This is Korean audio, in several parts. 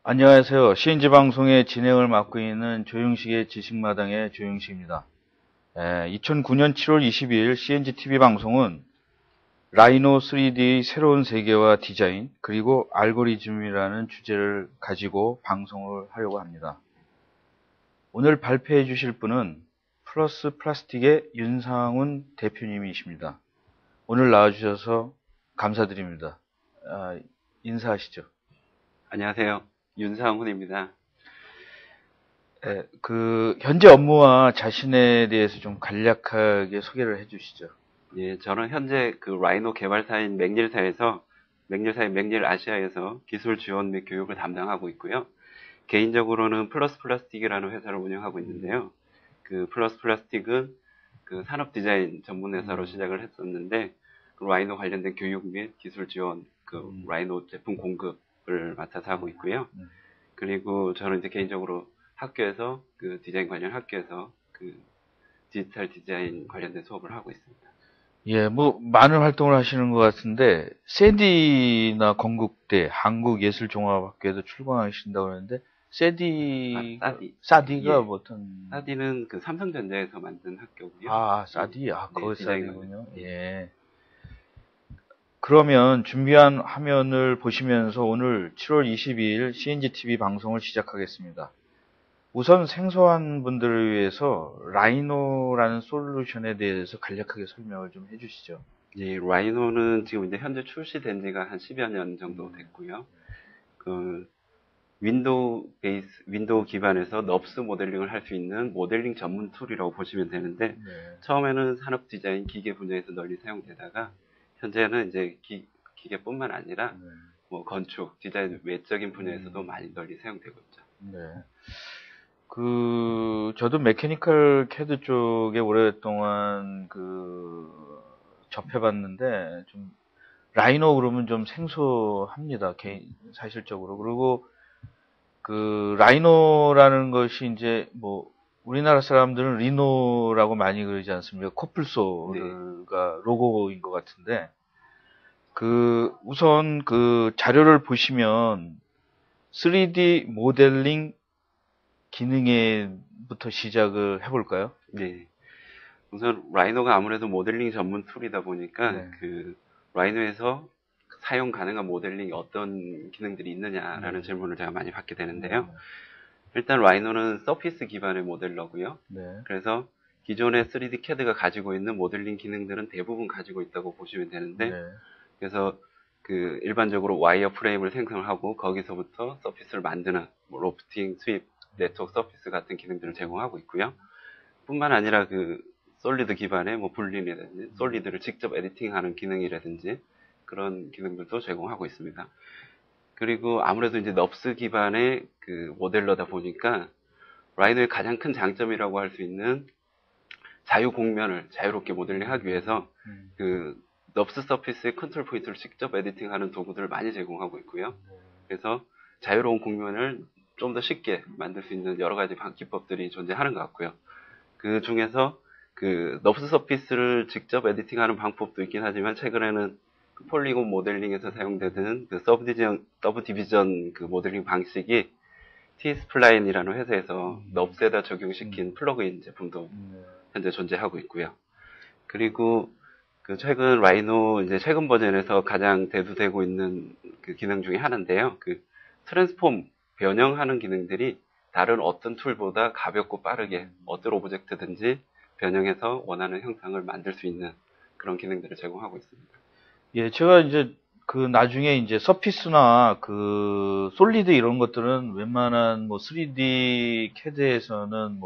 안녕하세요. CNG 방송의 진행을 맡고 있는 조용식의 지식마당의 조용식입니다. 2009년 7월 22일 CNG TV 방송은 라이노 3D의 새로운 세계와 디자인 그리고 알고리즘이라는 주제를 가지고 방송을 하려고 합니다. 오늘 발표해 주실 분은 플러스 플라스틱의 윤상훈 대표님이십니다. 오늘 나와주셔서 감사드립니다. 인사하시죠. 안녕하세요. 윤상훈입니다. 현재 업무와 자신에 대해서 좀 간략하게 소개를 해 주시죠. 예, 저는 현재 그 라이노 개발사인 맥닐사인 맥닐 아시아에서 기술 지원 및 교육을 담당하고 있고요. 개인적으로는 플러스 플라스틱이라는 회사를 운영하고 있는데요. 그 플러스 플라스틱은 그 산업 디자인 전문 회사로 시작을 했었는데, 그 라이노 관련된 교육 및 기술 지원, 그 라이노 제품 공급을 맡아서 하고 있고요. 그리고 저는 이제 개인적으로 학교에서 그 디자인 관련 학교에서 그 디지털 디자인 관련된 수업을 하고 있습니다. 예, 많은 활동을 하시는 것 같은데, 세디나 건국대, 한국예술종합학교에도 출강하신다고 그러는데, 사디가 예. 어떤? 사디는 그 삼성전자에서 만든 학교고요. 사디? 네, 거기 디자인 사디군요. 예. 그러면 준비한 화면을 보시면서 오늘 7월 22일 CNGTV 방송을 시작하겠습니다. 우선 생소한 분들을 위해서 라이노라는 솔루션에 대해서 간략하게 설명을 좀 해주시죠. 예, 라이노는 지금 이제 현재 출시된 지가 한 10여 년 정도 됐고요. 그 윈도우 기반에서 넙스 모델링을 할 수 있는 모델링 전문 툴이라고 보시면 되는데, 처음에는 산업 디자인 기계 분야에서 널리 사용되다가 현재는 이제 기계뿐만 아니라 뭐 건축, 디자인 외적인 분야에서도 많이 널리 사용되고 있죠. 네. 저도 메케니컬 캐드 쪽에 오랫동안 접해봤는데, 좀, 라이노 그러면 좀 생소합니다. 사실적으로. 그리고, 라이노라는 것이 이제, 우리나라 사람들은 리노라고 많이 그러지 않습니까? 코뿔소가 로고인 것 같은데, 우선 자료를 보시면, 3D 모델링 기능에부터 시작을 해볼까요? 네. 우선 라이노가 아무래도 모델링 전문 툴이다 보니까 그 라이노에서 사용 가능한 모델링이 어떤 기능들이 있느냐라는 질문을 제가 많이 받게 되는데요. 일단 라이노는 서피스 기반의 모델러고요. 그래서 기존의 3D CAD가 가지고 있는 모델링 기능들은 대부분 가지고 있다고 보시면 되는데, 그래서 그 일반적으로 와이어 프레임을 생성하고 거기서부터 서피스를 만드는 로프팅, 스윕, 네트워크 서피스 같은 기능들을 제공하고 있고요. 뿐만 아니라 그 솔리드 기반의 불린이라든지 솔리드를 직접 에디팅하는 기능이라든지 그런 기능들도 제공하고 있습니다. 그리고 아무래도 이제 넙스 기반의 그 모델러다 보니까 라이노의 가장 큰 장점이라고 할 수 있는 자유 공면을 자유롭게 모델링하기 위해서 그 넙스 서피스의 컨트롤 포인트를 직접 에디팅하는 도구들을 많이 제공하고 있고요. 그래서 자유로운 공면을 좀 더 쉽게 만들 수 있는 여러 가지 기법들이 존재하는 것 같고요. 그 중에서 그 넙스 서피스를 직접 에디팅하는 방법도 있긴 하지만, 최근에는 그 폴리곤 모델링에서 사용되는 그 서브 디비전 그 모델링 방식이 T-스플라인이라는 회사에서 넙스에다 적용시킨 플러그인 제품도 현재 존재하고 있고요. 그리고 그 최근 라이노 이제 최근 버전에서 가장 대두되고 있는 그 기능 중에 하나인데요. 그 트랜스폼 변형하는 기능들이 다른 어떤 툴보다 가볍고 빠르게 어떤 오브젝트든지 변형해서 원하는 형상을 만들 수 있는 그런 기능들을 제공하고 있습니다. 예, 제가 이제 나중에 이제 서피스나 솔리드 이런 것들은 웬만한 3D CAD에서는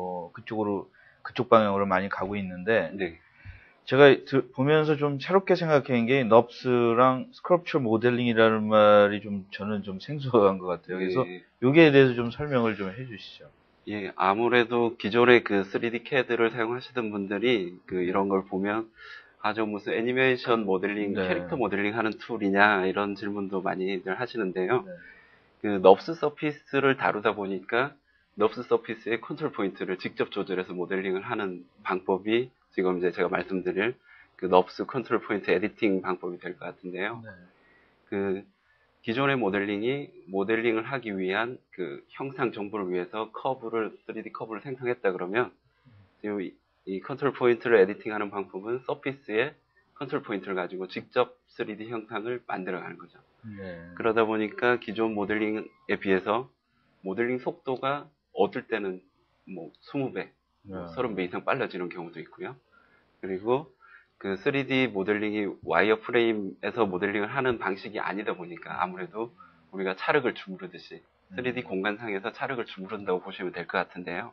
그쪽 방향으로 많이 가고 있는데, 제가 보면서 좀 새롭게 생각한 게 넙스랑 스컬프처 모델링이라는 말이 저는 좀 생소한 것 같아요. 그래서 여기에 대해서 좀 설명을 좀 해주시죠. 예, 아무래도 기존의 그 3D CAD를 사용하시던 분들이 이런 걸 보면 무슨 애니메이션 모델링, 캐릭터 모델링 하는 툴이냐 이런 질문도 많이들 하시는데요. 그 넙스 서피스를 다루다 보니까 넙스 서피스의 컨트롤 포인트를 직접 조절해서 모델링을 하는 방법이 지금 이제 제가 말씀드릴 그 넙스 컨트롤 포인트 에디팅 방법이 될 것 같은데요. 네. 그 기존의 모델링을 하기 위한 그 형상 정보를 위해서 3D 커브를 생성했다 그러면 지금 이 컨트롤 포인트를 에디팅하는 방법은 서피스의 컨트롤 포인트를 가지고 직접 3D 형상을 만들어가는 거죠. 네. 그러다 보니까 기존 모델링에 비해서 모델링 속도가 어떨 때는 뭐 20배, 30배 이상 빨라지는 경우도 있고요. 그리고 그 3D 모델링이 와이어프레임에서 모델링을 하는 방식이 아니다 보니까 아무래도 우리가 찰흙을 주무르듯이 3D 공간상에서 찰흙을 주무른다고 보시면 될 것 같은데요.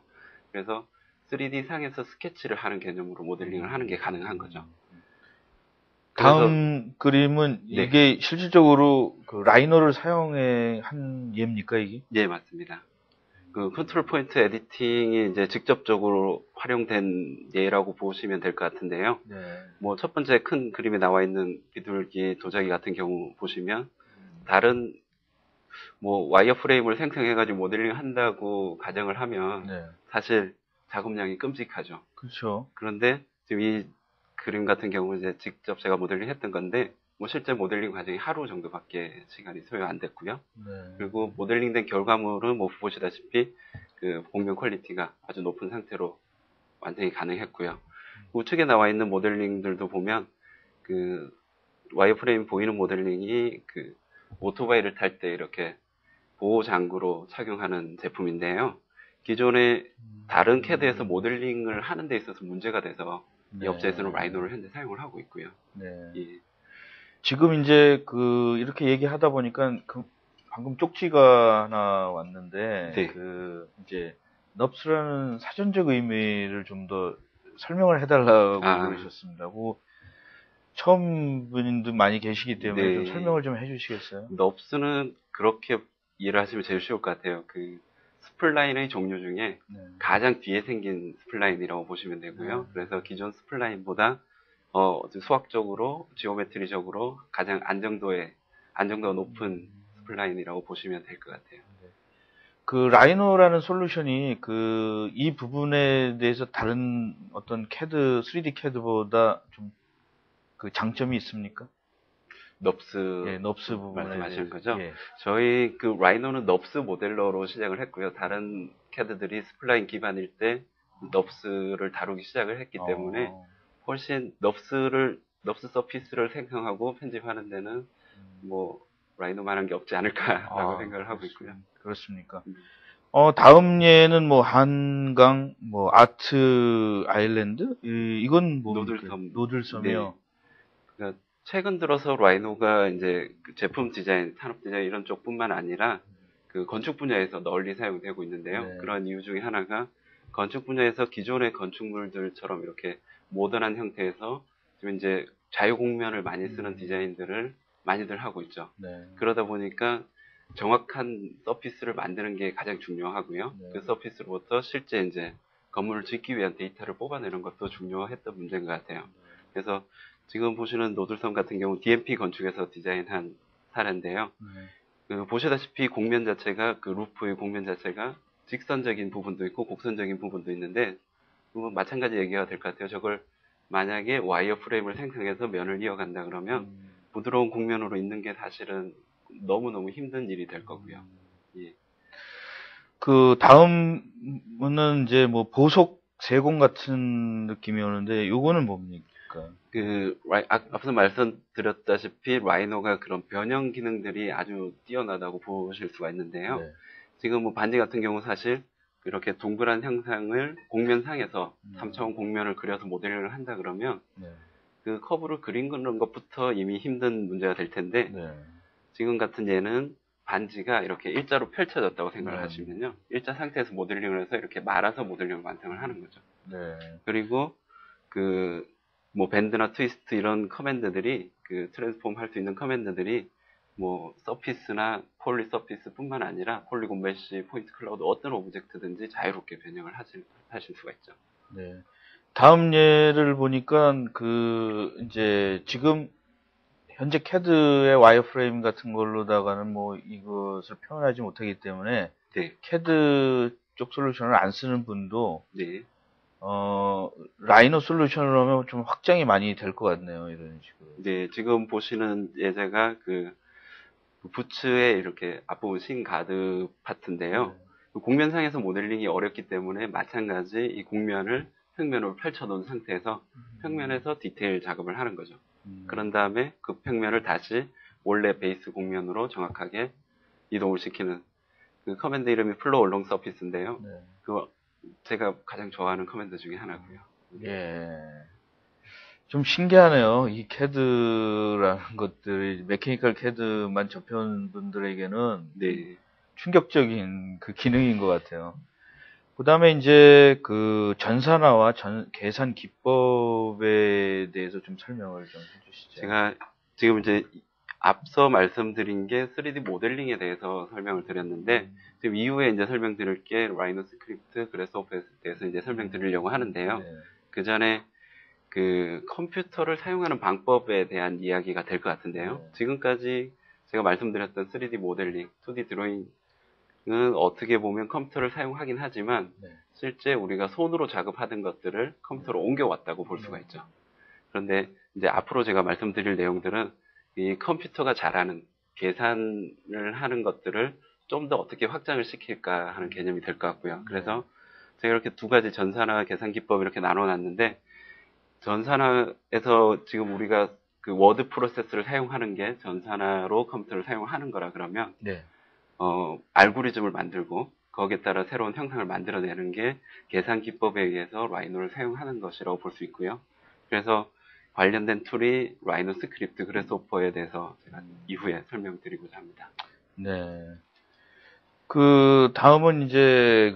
그래서 3D 상에서 스케치를 하는 개념으로 모델링을 하는 게 가능한 거죠. 다음 그림은 네. 이게 실질적으로 그 라이너를 사용해 한 예입니까, 이게? 네, 맞습니다. 그 컨트롤 포인트 에디팅이 이제 직접적으로 활용된 예라고 보시면 될 것 같은데요. 네. 뭐 첫 번째 큰 그림에 나와 있는 비둘기 도자기 같은 경우 보시면 다른 뭐 와이어 프레임을 생성해가지고 모델링 한다고 가정을 하면 네. 사실 작업량이 끔찍하죠. 그렇죠. 그런데 지금 이 그림 같은 경우 이제 직접 제가 모델링 했던 건데 뭐 실제 모델링 과정이 하루 정도밖에 시간이 소요 안 됐고요. 네. 그리고 모델링된 결과물은 뭐 보시다시피 그 공명 퀄리티가 아주 높은 상태로 완성이 가능했고요. 우측에 나와 있는 모델링들도 보면 그 와이어프레임 보이는 모델링이 그 오토바이를 탈 때 이렇게 보호 장구로 착용하는 제품인데요. 기존에 다른 캐드에서 모델링을 하는 데 있어서 문제가 돼서 이 업체에서는 라이노를 현재 사용을 하고 있고요. 네. 예. 지금 이제 그 이렇게 얘기하다 보니까 그 방금 쪽지가 하나 왔는데 네. 그 이제 넙스라는 사전적 의미를 좀 더 설명을 해달라고 그러셨습니다. 그 처음 분도 많이 계시기 때문에 네. 좀 설명을 좀 해주시겠어요? 넙스는 그렇게 이해를 하시면 제일 쉬울 것 같아요. 그 스플라인의 종류 중에 가장 뒤에 생긴 스플라인이라고 보시면 되고요. 그래서 기존 스플라인보다 수학적으로, 지오메트리적으로 가장 안정도가 높은 스플라인이라고 보시면 될 것 같아요. 그 라이노라는 솔루션이 그 이 부분에 대해서 다른 어떤 CAD, 3D CAD보다 좀 그 장점이 있습니까? 넙스, 넙스 부분에 말씀하시는 거죠? 예. 저희 그 라이노는 넙스 모델러로 시작을 했고요. 다른 CAD들이 스플라인 기반일 때 넙스를 다루기 시작을 했기 때문에 훨씬 넙스 서피스를 생성하고 편집하는 데는 뭐 라이노만한 게 없지 않을까라고 생각을 하고 있고요. 그렇습니까? 다음 예는 뭐 한강, 뭐 아트 아일랜드, 이건 뭐 노들섬이요. 네. 그러니까 최근 들어서 라이노가 이제 그 제품 디자인, 산업 디자인 이런 쪽뿐만 아니라 그 건축 분야에서 널리 사용되고 있는데요. 네. 그런 이유 중에 하나가 건축 분야에서 기존의 건축물들처럼 이렇게 모던한 형태에서 지금 이제 자유공면을 많이 쓰는 디자인들을 많이들 하고 있죠. 네. 그러다 보니까 정확한 서피스를 만드는 게 가장 중요하고요. 네. 그 서피스로부터 실제 이제 건물을 짓기 위한 데이터를 뽑아내는 것도 중요했던 문제인 것 같아요. 그래서 지금 보시는 노들섬 같은 경우 DMP 건축에서 디자인한 사례인데요. 그 보시다시피 공면 자체가 그 루프의 공면 자체가 직선적인 부분도 있고 곡선적인 부분도 있는데 마찬가지 얘기가 될 것 같아요. 저걸 만약에 와이어 프레임을 생성해서 면을 이어간다 그러면 부드러운 곡면으로 있는 게 사실은 너무너무 힘든 일이 될 거고요. 예. 그 다음은 이제 뭐 보석 세공 같은 느낌이 오는데 요거는 뭡니까? 앞서 말씀드렸다시피 라이노가 그런 변형 기능들이 아주 뛰어나다고 보실 수가 있는데요. 네. 지금 뭐 반지 같은 경우 사실 이렇게 동그란 형상을 곡면상에서 3차원 곡면을 그려서 모델링을 한다 그러면 그 커브를 그리는 것부터 이미 힘든 문제가 될 텐데 지금 같은 예는 반지가 이렇게 일자로 펼쳐졌다고 생각을 하시면요. 일자 상태에서 모델링을 해서 이렇게 말아서 모델링을 완성을 하는 거죠. 그리고 뭐 밴드나 트위스트 이런 커맨드들이 트랜스폼 할 수 있는 커맨드들이 뭐 서피스나 폴리 서피스 뿐만 아니라 폴리곤 메쉬, 포인트 클라우드 어떤 오브젝트든지 자유롭게 변형을 하실 수가 있죠. 네. 다음 예를 보니까 이제 지금 현재 CAD의 와이어프레임 같은 걸로다가는 뭐 이것을 표현하지 못하기 때문에 네. CAD 쪽 솔루션을 안 쓰는 분도 네. 라이노 솔루션으로 하면 좀 확장이 많이 될 것 같네요. 이런 식으로. 네, 지금 보시는 예제가 그 부츠의 이렇게 앞부분 신 가드 파트인데요. 그 곡면상에서 모델링이 어렵기 때문에 마찬가지 이 곡면을 평면으로 펼쳐놓은 상태에서 평면에서 디테일 작업을 하는 거죠. 그런 다음에 그 평면을 다시 원래 베이스 곡면으로 정확하게 이동을 시키는 그 커맨드 이름이 플로우 얼롱 서피스인데요. 네. 그거 제가 가장 좋아하는 커맨드 중에 하나고요. 예. 좀 신기하네요. 이 CAD라는 것들이 메케니컬 CAD만 접해온 분들에게는 네. 충격적인 그 기능인 것 같아요. 그 다음에 이제 그 전산화와 계산 기법에 대해서 좀 설명을 좀 해주시죠. 제가 지금 이제 앞서 말씀드린 게 3D 모델링에 대해서 설명을 드렸는데, 지금 이후에 이제 설명드릴 게 라이노 스크립트, 그래스호퍼에 대해서 이제 설명드리려고 하는데요. 네. 그 전에 그 컴퓨터를 사용하는 방법에 대한 이야기가 될 것 같은데요. 네. 지금까지 제가 말씀드렸던 3D 모델링, 2D 드로잉은 어떻게 보면 컴퓨터를 사용하긴 하지만 네. 실제 우리가 손으로 작업하던 것들을 컴퓨터로 옮겨왔다고 볼 수가 있죠. 그런데 이제 앞으로 제가 말씀드릴 내용들은 이 컴퓨터가 잘하는 계산을 하는 것들을 좀 더 어떻게 확장을 시킬까 하는 개념이 될 것 같고요. 그래서 제가 이렇게 두 가지 전산화 계산 기법 이렇게 나눠놨는데, 전산화에서 지금 우리가 그 워드 프로세스를 사용하는 게 전산화로 컴퓨터를 사용하는 거라 그러면, 네. 알고리즘을 만들고 거기에 따라 새로운 형상을 만들어내는 게 계산 기법에 의해서 라이노를 사용하는 것이라고 볼 수 있고요. 그래서 관련된 툴이 라이노 스크립트, 그래스호퍼에 대해서 제가 이후에 설명드리고자 합니다. 네. 그 다음은 이제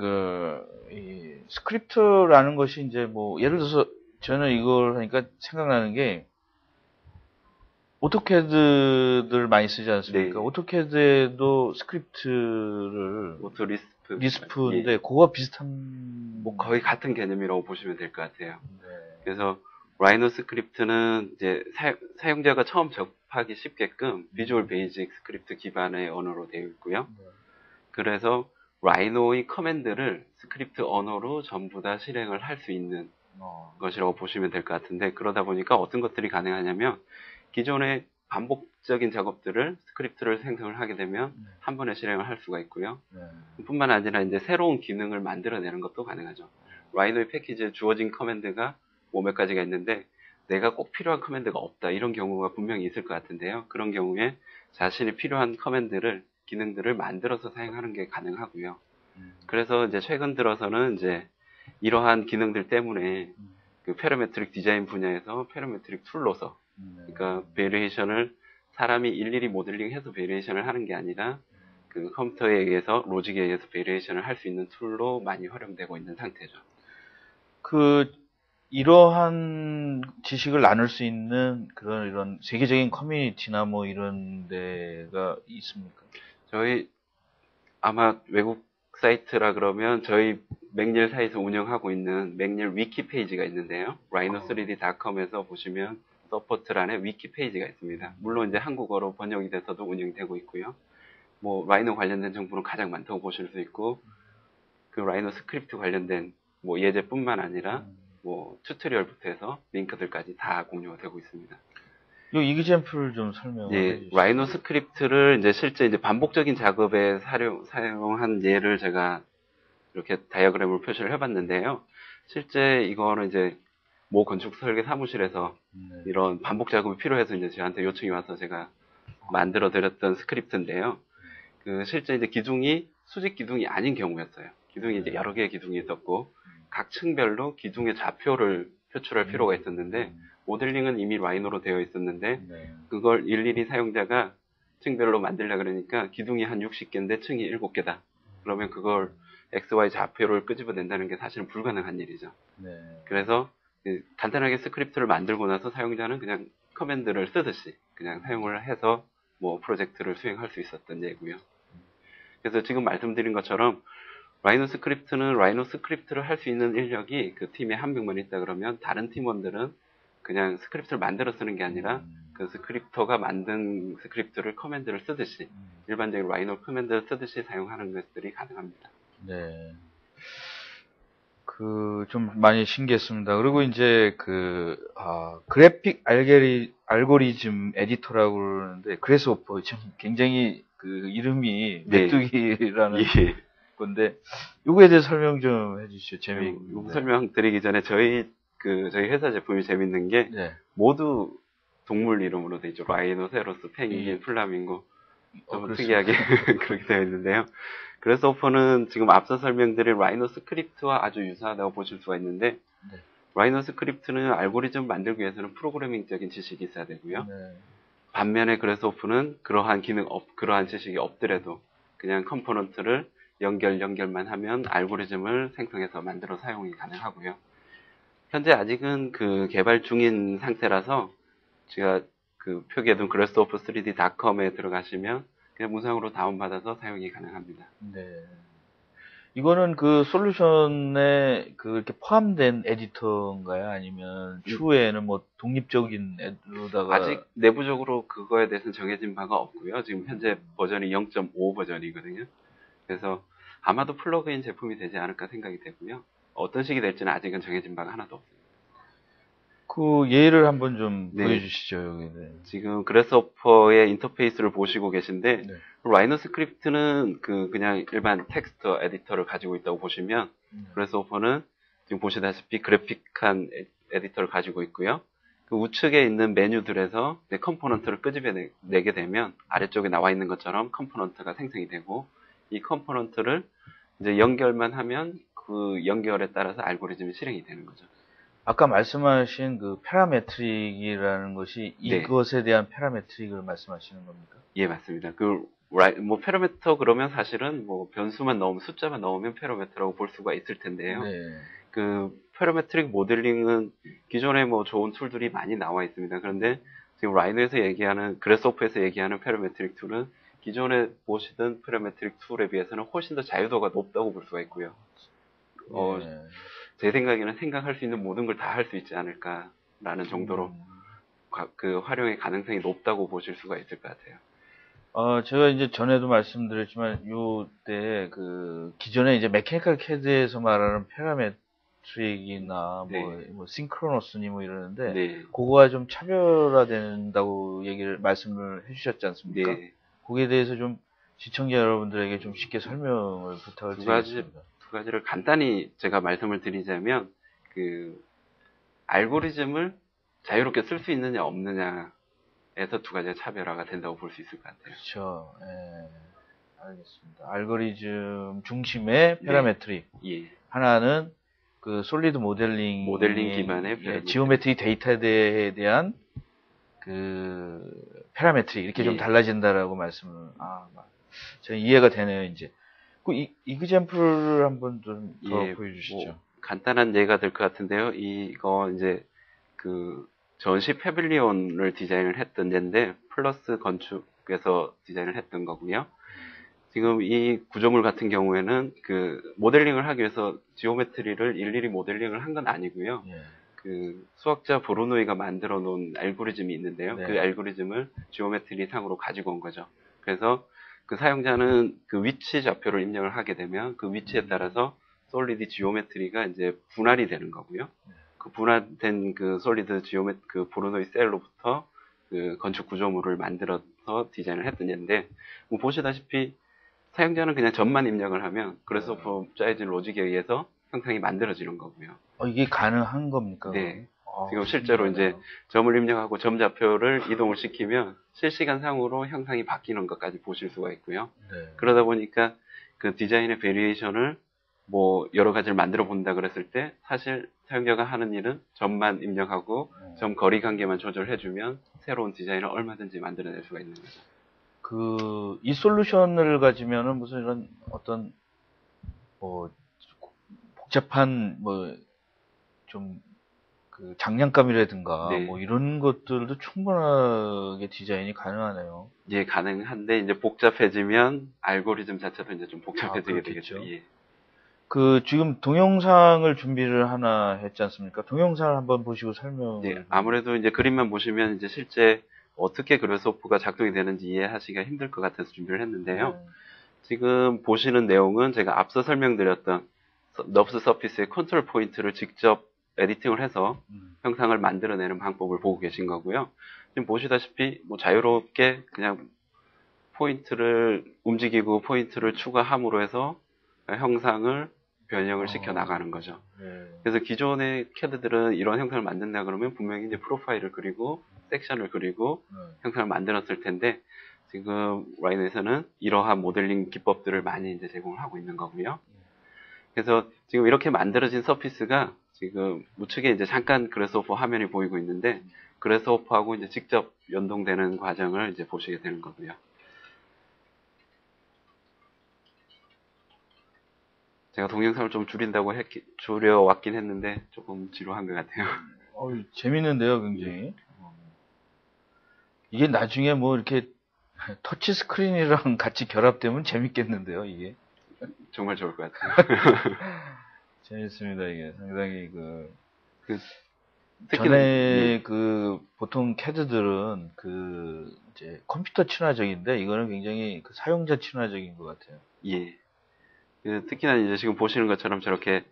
이 스크립트라는 것이 이제 뭐 예를 들어서 저는 이걸 하니까 생각나는 게 오토캐드들 많이 쓰지 않습니까? 네. 오토캐드에도 스크립트를 오토 리스프인데 예. 그거와 비슷한 뭐 거의 같은 개념이라고 보시면 될 것 같아요. 네. 그래서 라이노 스크립트는 이제 사용자가 처음 접하기 쉽게끔 비주얼 베이직 스크립트 기반의 언어로 되어 있고요. 그래서 라이노의 커맨드를 스크립트 언어로 전부 다 실행을 할 수 있는 것이라고 보시면 될 것 같은데, 그러다 보니까 어떤 것들이 가능하냐면 기존의 반복적인 작업들을 스크립트를 생성을 하게 되면 한 번에 실행을 할 수가 있고요. 뿐만 아니라 이제 새로운 기능을 만들어내는 것도 가능하죠. 라이노의 패키지에 주어진 커맨드가 몇 가지가 있는데 내가 꼭 필요한 커맨드가 없다, 이런 경우가 분명히 있을 것 같은데요. 그런 경우에 자신이 필요한 커맨드를, 기능들을 만들어서 사용하는 게 가능하고요. 그래서 이제 최근 들어서는 이제 이러한 기능들 때문에 그 페라메트릭 디자인 분야에서 페라메트릭 툴로서, 그러니까 베리에이션을 사람이 일일이 모델링해서 베리에이션을 하는 게 아니라 그 컴퓨터에 의해서, 로직에 의해서 베리에이션을 할 수 있는 툴로 많이 활용되고 있는 상태죠. 이러한 지식을 나눌 수 있는 이런 세계적인 커뮤니티나 뭐 이런 데가 있습니까? 저희 아마 외국 사이트라 그러면 저희 맥닐 사이트 운영하고 있는 맥닐 위키 페이지가 있는데요. rhino3d.com에서 보시면 서포트란에 위키 페이지가 있습니다. 물론 이제 한국어로 번역이 돼서도 운영이 되고 있고요. 뭐 라이노 관련된 정보는 가장 많다고 보실 수 있고, 그 라이노 스크립트 관련된 뭐 예제뿐만 아니라 뭐 튜토리얼부터 해서 링크들까지 다 공유가 되고 있습니다. 이 이그젬플을 좀 설명해 주시죠. 라이노 스크립트를 이제 실제 이제 반복적인 작업에 사용한 예를 제가 이렇게 다이어그램으로 표시를 해봤는데요. 실제 이거는 이제 모 건축 설계 사무실에서 이런 반복 작업이 필요해서 이제 저한테 요청이 와서 제가 만들어 드렸던 스크립트인데요. 그 실제 이제 기둥이 수직 기둥이 아닌 경우였어요. 기둥이 이제 여러 개의 기둥이 있었고 각 층별로 기둥의 좌표를 표출할 필요가 있었는데, 모델링은 이미 라이노로 되어 있었는데 그걸 일일이 사용자가 층별로 만들려고 그러니까 기둥이 한 60개인데 층이 7개다. 그러면 그걸 XY 좌표를 끄집어낸다는 게 사실은 불가능한 일이죠. 그래서 간단하게 스크립트를 만들고 나서 사용자는 그냥 커맨드를 쓰듯이 그냥 사용을 해서 뭐 프로젝트를 수행할 수 있었던 예고요. 그래서 지금 말씀드린 것처럼 라이노 스크립트는 라이노 스크립트를 할 수 있는 인력이 그 팀에 한 명만 있다 그러면 다른 팀원들은 그냥 스크립트를 만들어 쓰는 게 아니라 그 스크립터가 만든 스크립트를 커맨드를 쓰듯이 일반적인 라이노 커맨드를 쓰듯이 사용하는 것들이 가능합니다. 네. 좀 많이 신기했습니다. 그리고 이제 그래픽 알고리즘 에디터라고 그러는데, 그래스호퍼, 참 굉장히 이름이 네. 메뚜기라는 예. 건데, 요거에 대해서 설명 좀 해주시죠. 요 설명드리기 전에 저희 회사 제품이 재밌는 게 네. 모두 동물 이름으로 되어 있죠. 라이노, 세로스, 펭귄, 플라밍고. 좀 특이하게 그렇게 되어 있는데요. 그래스호퍼는 지금 앞서 설명드린 라이노 스크립트와 아주 유사하다고 보실 수가 있는데, 네. 라이노 스크립트는 알고리즘 만들기 위해서는 프로그래밍적인 지식이 있어야 되고요. 네. 반면에 그래스호퍼는 그러한 지식이 없더라도 그냥 컴포넌트를 연결만 하면 알고리즘을 생성해서 만들어 사용이 가능하고요. 현재 아직은 개발 중인 상태라서 제가 표기에 둔 grasshopper3d.com에 들어가시면 그냥 무상으로 다운받아서 사용이 가능합니다. 네. 이거는 솔루션에 이렇게 포함된 에디터인가요? 아니면 추후에는 뭐 독립적인 에디터로다가 아직 내부적으로 그거에 대해서는 정해진 바가 없고요. 지금 현재 버전이 0.5 버전이거든요. 그래서 아마도 플러그인 제품이 되지 않을까 생각이 되고요. 어떤 식이 될지는 아직은 정해진 바가 하나도 없습니다. 예를 한번 좀 보여주시죠. 여기. 지금 그래스호퍼의 인터페이스를 보시고 계신데, 네. 라이노 스크립트는 그냥 일반 텍스트 에디터를 가지고 있다고 보시면, 그래스호퍼는 지금 보시다시피 그래픽한 에디터를 가지고 있고요. 그 우측에 있는 메뉴들에서 내 컴포넌트를 끄집어내게 되면 아래쪽에 나와 있는 것처럼 컴포넌트가 생성이 되고, 이 컴포넌트를 이제 연결만 하면 그 연결에 따라서 알고리즘이 실행이 되는 거죠. 아까 말씀하신 파라메트릭이라는 것이 이것에 대한 파라메트릭을 말씀하시는 겁니까? 예, 맞습니다. 파라미터 그러면 사실은 변수만 넣으면, 숫자만 넣으면 파라미터라고 볼 수가 있을 텐데요. 네. 파라메트릭 모델링은 기존에 좋은 툴들이 많이 나와 있습니다. 그런데 지금 라이노에서 얘기하는, 그래스호퍼에서 얘기하는 파라메트릭 툴은 기존에 보시던 파라메트릭 툴에 비해서는 훨씬 더 자유도가 높다고 볼 수가 있고요. 제 생각에는 생각할 수 있는 모든 걸 다 할 수 있지 않을까라는 정도로 활용의 가능성이 높다고 보실 수가 있을 것 같아요. 제가 이제 전에도 말씀드렸지만, 요때 기존에 이제 메케니컬 캐드에서 말하는 파라메트릭이나 싱크로너스니 이러는데, 그거와 좀 차별화된다고 말씀을 해주셨지 않습니까? 네. 거기에 대해서 좀 시청자 여러분들에게 좀 쉽게 설명을 부탁을 드리겠습니다. 두 가지를 간단히 제가 말씀을 드리자면, 알고리즘을 자유롭게 쓸 수 있느냐 없느냐에서 두 가지의 차별화가 된다고 볼 수 있을 것 같아요. 그렇죠. 예. 알겠습니다. 알고리즘 중심의 파라메트릭. 예. 하나는 솔리드 모델링 기반의 지오메트리 데이터에 대한 파라메트릭 이렇게 좀 달라진다라고 말씀을 제가 이해가 되네요. 이제 이그젬플을 한번 좀 더 보여주시죠. 간단한 예가 될 것 같은데요. 이거 이제 전시 패빌리온을 디자인을 했던 예인데, 플러스 건축에서 디자인을 했던 거고요. 지금 이 구조물 같은 경우에는 모델링을 하기 위해서 지오메트리를 일일이 모델링을 한 건 아니고요. 수학자 브루노이가 만들어 놓은 알고리즘이 있는데요. 그 알고리즘을 지오메트리 상으로 가지고 온 거죠. 그래서 사용자는 위치 좌표를 입력을 하게 되면 그 위치에 따라서 솔리드 지오메트리가 이제 분할이 되는 거고요. 분할된 솔리드 브루노이 셀로부터 건축 구조물을 만들어서 디자인을 했던 예인데, 보시다시피 사용자는 그냥 점만 입력을 하면 그래스호퍼 짜여진 로직에 의해서 형상이 만들어지는 거고요. 이게 가능한 겁니까? 네. 지금 실제로 이제 점을 입력하고 점 좌표를 이동을 시키면 실시간 상으로 형상이 바뀌는 것까지 보실 수가 있고요. 그러다 보니까 디자인의 베리에이션을 여러 가지를 만들어 본다 그랬을 때 사실 사용자가 하는 일은 점만 입력하고 점 거리 관계만 조절해주면 새로운 디자인을 얼마든지 만들어낼 수가 있는 거죠. 이 솔루션을 가지면은 무슨 이런 어떤 복잡한 좀 장난감이라든가 이런 것들도 충분하게 디자인이 가능하네요. 예, 가능한데 이제 복잡해지면 알고리즘 자체도 이제 좀 복잡해지게 되겠죠. 예. 지금 동영상을 준비를 하나 했지 않습니까? 동영상을 한번 보시고 설명. 네, 아무래도 이제 그림만 보시면 이제 실제 어떻게 그래스호퍼가 작동이 되는지 이해하시기가 힘들 것 같아서 준비를 했는데요. 지금 보시는 내용은 제가 앞서 설명드렸던 넙스 서피스의 컨트롤 포인트를 직접 에디팅을 해서 형상을 만들어내는 방법을 보고 계신 거고요. 지금 보시다시피 뭐 자유롭게 그냥 포인트를 움직이고 포인트를 추가함으로 해서 형상을 변형을 시켜 나가는 거죠. 그래서 기존의 CAD들은 이런 형상을 만든다 그러면 분명히 이제 프로파일을 그리고 섹션을 그리고 형상을 만들었을 텐데 지금 라이노에서는 이러한 모델링 기법들을 많이 이제 제공을 하고 있는 거고요. 그래서 지금 이렇게 만들어진 서피스가 지금 우측에 이제 잠깐 그래스호퍼 화면이 보이고 있는데 그래스호퍼하고 이제 직접 연동되는 과정을 이제 보시게 되는 거고요. 제가 동영상을 좀 줄여왔긴 했는데 조금 지루한 것 같아요. 재밌는데요, 굉장히. 이게 나중에 뭐 이렇게 터치 스크린이랑 같이 결합되면 재밌겠는데요, 이게. 정말 좋을 것 같아요. 재밌습니다, 이게. 상당히 특히나, 전에 보통 CAD들은 이제 컴퓨터 친화적인데, 이거는 굉장히 사용자 친화적인 것 같아요. 예. 특히나 이제 지금 보시는 것처럼 저렇게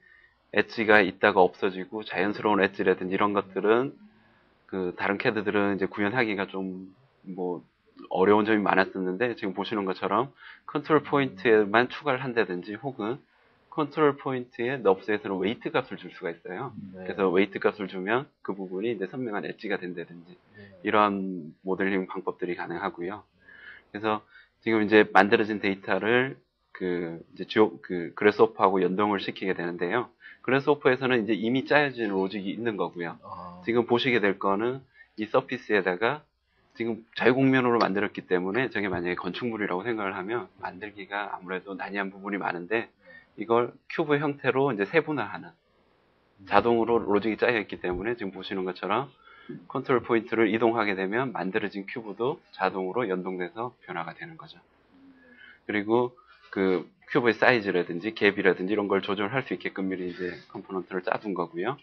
엣지가 있다가 없어지고 자연스러운 엣지라든지 이런 것들은 다른 CAD들은 이제 구현하기가 좀 뭐 어려운 점이 많았었는데 지금 보시는 것처럼 컨트롤 포인트에만 추가를 한다든지 혹은 컨트롤 포인트에 넙스에서는 웨이트 값을 줄 수가 있어요. 그래서 웨이트 값을 주면 그 부분이 이제 선명한 엣지가 된다든지 이러한 모델링 방법들이 가능하고요. 그래서 지금 이제 만들어진 데이터를 그래스호퍼하고 연동을 시키게 되는데요. 그래스호퍼에서는 이제 이미 짜여진 로직이 있는 거고요. 지금 보시게 될 거는 이 서피스에다가 지금 자유곡면으로 만들었기 때문에 저게 만약에 건축물이라고 생각을 하면 만들기가 아무래도 난이한 부분이 많은데 이걸 큐브 형태로 이제 세분화하는 자동으로 로직이 짜여 있기 때문에 지금 보시는 것처럼 컨트롤 포인트를 이동하게 되면 만들어진 큐브도 자동으로 연동돼서 변화가 되는 거죠. 그리고 큐브의 사이즈라든지 갭이라든지 이런 걸 조절할 수 있게끔 미리 이제 컴포넌트를 짜둔 거고요.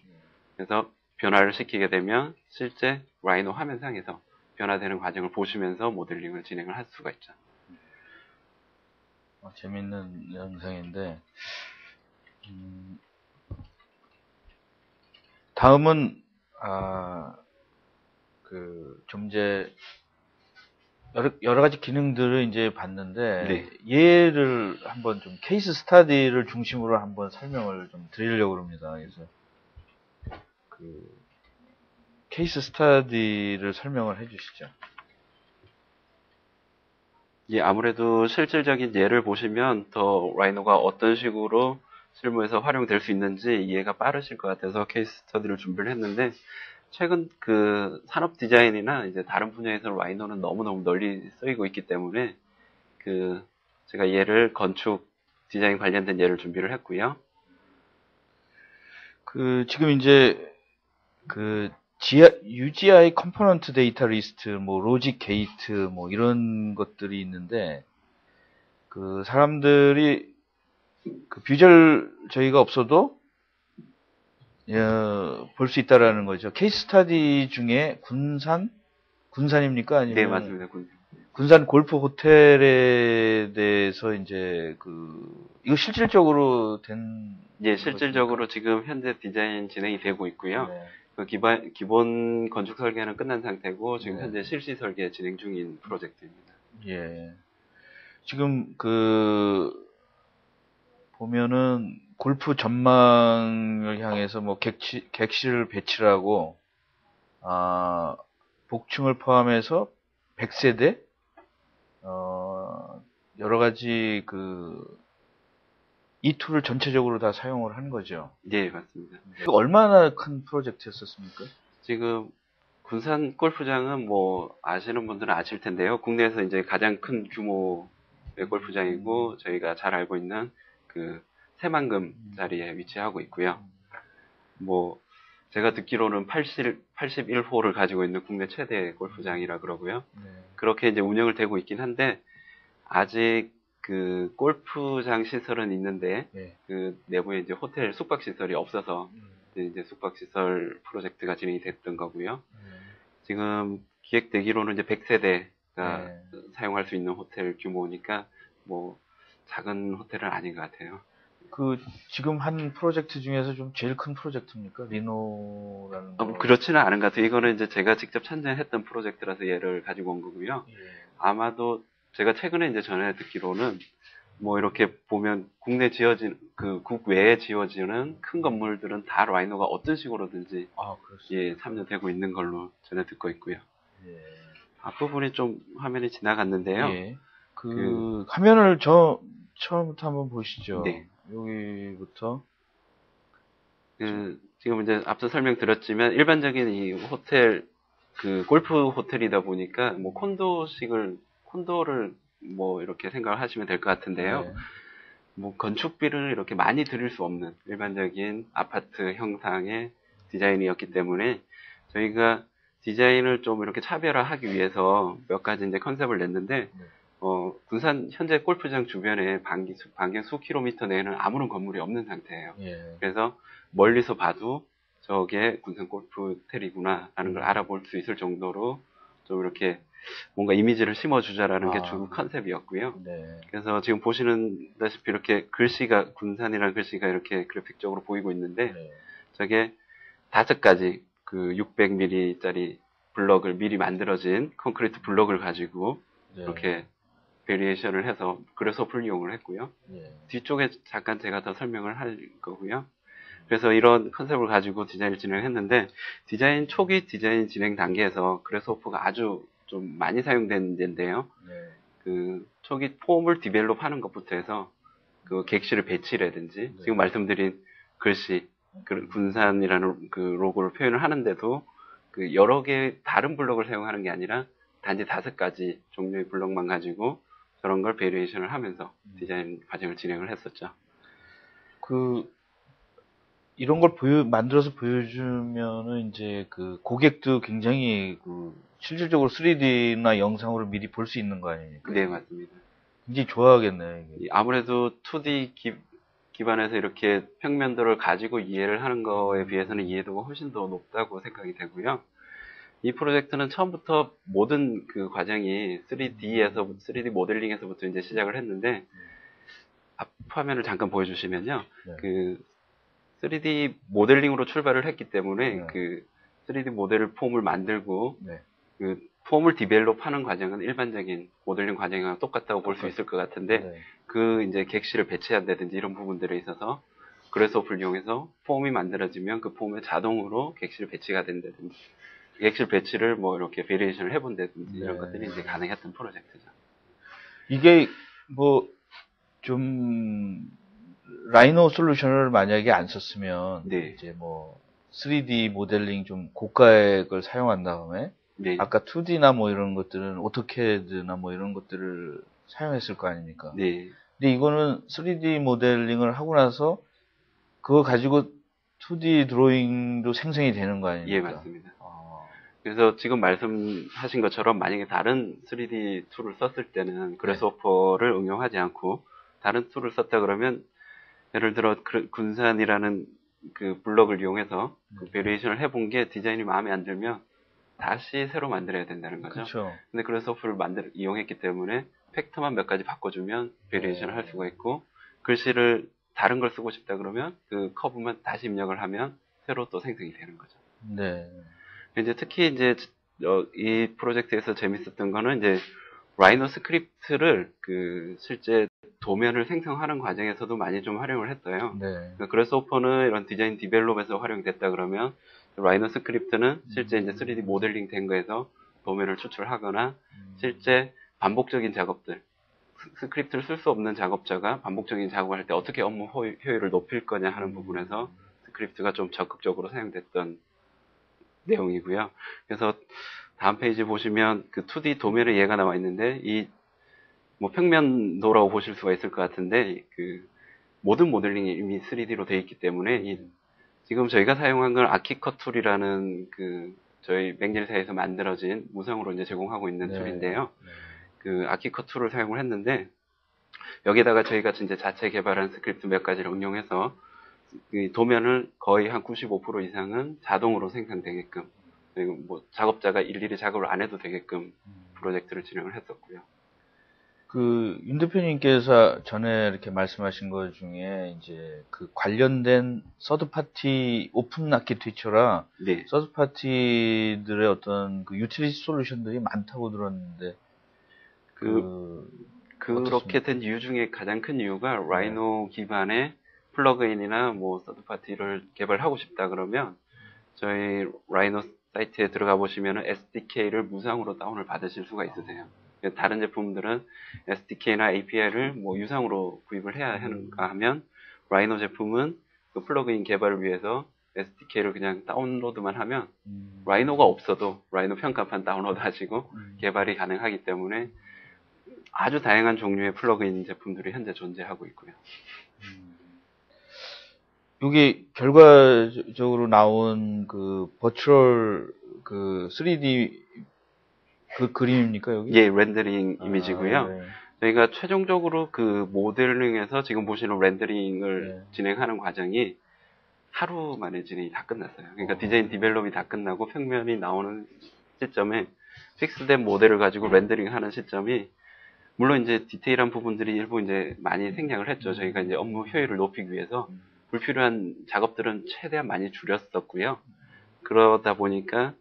그래서 변화를 시키게 되면 실제 라이노 화면상에서 변화되는 과정을 보시면서 모델링을 진행을 할 수가 있죠. 재밌는 영상인데 다음은 좀 이제 여러 가지 기능들을 이제 봤는데 얘를 한번 좀 케이스 스터디를 중심으로 한번 설명을 좀 드리려고 합니다. 그래서 케이스 스터디를 설명을 해주시죠. 예, 아무래도 실질적인 예를 보시면 더 라이노가 어떤 식으로 실무에서 활용될 수 있는지 이해가 빠르실 것 같아서 케이스 스터디를 준비를 했는데 최근 산업 디자인이나 이제 다른 분야에서 라이노는 너무너무 널리 쓰이고 있기 때문에 제가 예를 건축 디자인 관련된 예를 준비를 했고요. 지금 이제 UGI 컴포넌트 데이터 리스트, 뭐 로직 게이트, 뭐 이런 것들이 있는데 사람들이 뷰절 저희가 없어도 볼 수 있다라는 거죠. 케이스 스터디 중에 군산입니까? 아니면 네, 맞습니다. 군산 골프 호텔에 대해서 이제 이거 실질적으로 된 예, 실질적으로 지금 현재 디자인 진행이 되고 있고요. 기본 건축 설계는 끝난 상태고 지금 현재 실시 설계 진행 중인 프로젝트입니다. 예. 지금 보면은 골프 전망을 향해서 뭐 객실 배치를 하고 복층을 포함해서 100세대 여러 가지 이 툴을 전체적으로 다 사용을 한 거죠. 네, 맞습니다. 얼마나 큰 프로젝트였었습니까? 지금 군산 골프장은 뭐 아시는 분들은 아실 텐데요. 국내에서 이제 가장 큰 규모의 골프장이고 저희가 잘 알고 있는 새만금 자리에 위치하고 있고요. 뭐 제가 듣기로는 81홀을 가지고 있는 국내 최대 골프장이라 그러고요. 그렇게 이제 운영을 되고 있긴 한데 아직 골프장 시설은 있는데 내부에 이제 호텔 숙박 시설이 없어서 이제 숙박 시설 프로젝트가 진행이 됐던 거고요. 지금 기획되기로는 이제 100세대가 네. 사용할 수 있는 호텔 규모니까 뭐 작은 호텔은 아닌 것 같아요. 그 지금 한 프로젝트 중에서 좀 제일 큰 프로젝트입니까? 리노라는 거. 그렇지는 않은 것 같아요. 이거는 이제 제가 직접 참여했던 프로젝트라서 얘를 가지고 온 거고요. 예. 아마도 제가 최근에 이제 전해 듣기로는 뭐 이렇게 보면 국내 지어진 그 국외에 지어지는 큰 건물들은 다 라이노가 어떤 식으로든지 예, 참여되고 있는 걸로 전해 듣고 있고요. 예. 앞부분이 좀 화면이 지나갔는데요. 예. 그 화면을 처음부터 한번 보시죠. 네. 여기부터. 지금 이제 앞서 설명드렸지만 일반적인 이 호텔 그 골프 호텔이다 보니까 뭐 콘도를 뭐 이렇게 생각을 하시면 될 것 같은데요. 네. 뭐 건축비를 이렇게 많이 들일 수 없는 일반적인 아파트 형상의 디자인이었기 때문에 저희가 디자인을 좀 이렇게 차별화하기 위해서 몇 가지 이제 컨셉을 냈는데 군산 현재 골프장 주변에 반경 수 킬로미터 내에는 아무런 건물이 없는 상태예요. 예. 그래서 멀리서 봐도 저게 군산 골프 호텔이구나라는 걸 알아볼 수 있을 정도로 좀 이렇게 뭔가 이미지를 심어주자라는 게 주 컨셉이었고요. 네. 그래서 지금 보시는다시피 이렇게 글씨가 군산이라는 글씨가 이렇게 그래픽적으로 보이고 있는데 네. 저게 5가지 그 600mm짜리 블럭을 미리 만들어진 콘크리트 블럭을 가지고 네. 이렇게 베리에이션을 해서 그래서풀 이용을 했고요. 네. 뒤쪽에 잠깐 제가 더 설명을 할 거고요. 그래서 이런 컨셉을 가지고 디자인을 진행했는데 초기 디자인 진행 단계에서 그래서퍼가 아주 좀 많이 사용된 데인데요. 네. 그 초기 폼을 디벨롭하는 것부터 해서 그 객실을 배치라든지 네. 지금 말씀드린 글씨 그 군산이라는 그 로고를 표현을 하는데도 그 여러 개의 다른 블럭을 사용하는 게 아니라 단지 5가지 종류의 블럭만 가지고 저런 걸 베리에이션을 하면서 디자인 과정을 진행을 했었죠. 이런 걸 만들어서 보여주면은 이제 그 고객도 굉장히 실질적으로 3D나 영상으로 미리 볼 수 있는 거 아닙니까? 네, 맞습니다. 굉장히 좋아하겠네요. 이게. 아무래도 2D 기반에서 이렇게 평면도를 가지고 이해를 하는 거에 비해서는 이해도가 훨씬 더 높다고 생각이 되고요. 이 프로젝트는 처음부터 모든 그 과정이 3D 모델링에서부터 이제 시작을 했는데, 앞 화면을 잠깐 보여주시면요. 네. 그 3D 모델링으로 출발을 했기 때문에 네. 그 3D 모델을 폼을 만들고 네. 그 폼을 디벨롭 하는 과정은 일반적인 모델링 과정이랑 똑같다고 볼 수 있을 것 같은데 네. 그 이제 객실을 배치한다든지 이런 부분들에 있어서 그래서풀 이용해서 폼이 만들어지면 그 폼에 자동으로 객실 배치가 된다든지 객실 배치를 뭐 이렇게 베리에이션을 해본다든지 이런 것들이 이제 가능했던 프로젝트죠. 이게 뭐 좀 라이노 솔루션을 만약에 안 썼으면 네. 이제 뭐 3D 모델링 좀 고가의 걸 사용한 다음에 네. 아까 2D나 뭐 이런 것들은 오토캐드나 뭐 이런 것들을 사용했을 거 아닙니까? 네. 근데 이거는 3D 모델링을 하고 나서 그거 가지고 2D 드로잉도 생성이 되는 거 아닙니까? 예, 맞습니다. 그래서 지금 말씀하신 것처럼 만약에 다른 3D 툴을 썼을 때는 그래서퍼를 응용하지 않고 다른 툴을 썼다 그러면 예를 들어 군산이라는 그 블럭을 이용해서 그 베리에이션을 해본 게 디자인이 마음에 안 들면 다시 새로 만들어야 된다는 거죠. 그렇죠. 근데 그래서퍼를 이용했기 때문에 팩터만 몇 가지 바꿔주면 베리에이션을 할 수가 있고 글씨를 다른 걸 쓰고 싶다 그러면 그 커브만 다시 입력을 하면 새로 또 생성이 되는 거죠. 네. 이제 특히 이제 이 프로젝트에서 재밌었던 거는 이제 라이노 스크립트를 그 실제 도면을 생성하는 과정에서도 많이 좀 활용을 했어요. 네. 그래서퍼는 이런 디자인 디벨롭에서 활용됐다 그러면 라이노 스크립트는 실제 이제 3D 모델링 된 거에서 도면을 추출하거나 실제 반복적인 작업들 스크립트를 쓸 수 없는 작업자가 반복적인 작업을 할 때 어떻게 업무 효율을 높일 거냐 하는 부분에서 스크립트가 좀 적극적으로 사용됐던 내용이고요. 그래서 다음 페이지 보시면 그 2D 도면의 예가 나와 있는데 이 뭐 평면도라고 보실 수가 있을 것 같은데 그 모든 모델링이 이미 3D로 되어 있기 때문에 지금 저희가 사용한 건 아키컷 툴이라는 그 저희 맥닐사에서 만들어진 무상으로 이제 제공하고 있는 툴인데요. 그 아키컷 툴을 사용을 했는데 여기다가 저희가 이제 자체 개발한 스크립트 몇 가지를 응용해서 이 도면을 거의 한 95% 이상은 자동으로 생성되게끔 그리고 뭐 작업자가 일일이 작업을 안 해도 되게끔 프로젝트를 진행을 했었고요. 윤 대표님께서 전에 이렇게 말씀하신 것 중에 이제 그 관련된 서드 파티 오픈 아키텍처라 네. 서드 파티들의 어떤 그 유틸리티 솔루션들이 많다고 들었는데 그렇게 된 이유 중에 가장 큰 이유가 라이노 기반의 플러그인이나 뭐 서드 파티를 개발하고 싶다 그러면 저희 라이노 사이트에 들어가 보시면 SDK를 무상으로 다운을 받으실 수가 있으세요. 다른 제품들은 SDK나 API를 뭐 유상으로 구입을 해야 하는가 하면 라이노 제품은 그 플러그인 개발을 위해서 SDK를 그냥 다운로드만 하면 라이노가 없어도 라이노 평가판 다운로드 하시고 개발이 가능하기 때문에 아주 다양한 종류의 플러그인 제품들이 현재 존재하고 있고요. 이게 결과적으로 나온 그 버추얼 그 3D 그 그림입니까 여기? 예, 렌더링 이미지고요. 네. 저희가 최종적으로 그 모델링에서 지금 보시는 렌더링을 진행하는 과정이 하루 만에 진행이 다 끝났어요. 그러니까 디자인 디벨롭이 다 끝나고 평면이 나오는 시점에 픽스된 모델을 가지고 렌더링 하는 시점이 물론 이제 디테일한 부분들이 일부 이제 많이 생략을 했죠. 저희가 이제 업무 효율을 높이기 위해서 불필요한 작업들은 최대한 많이 줄였었고요. 그러다 보니까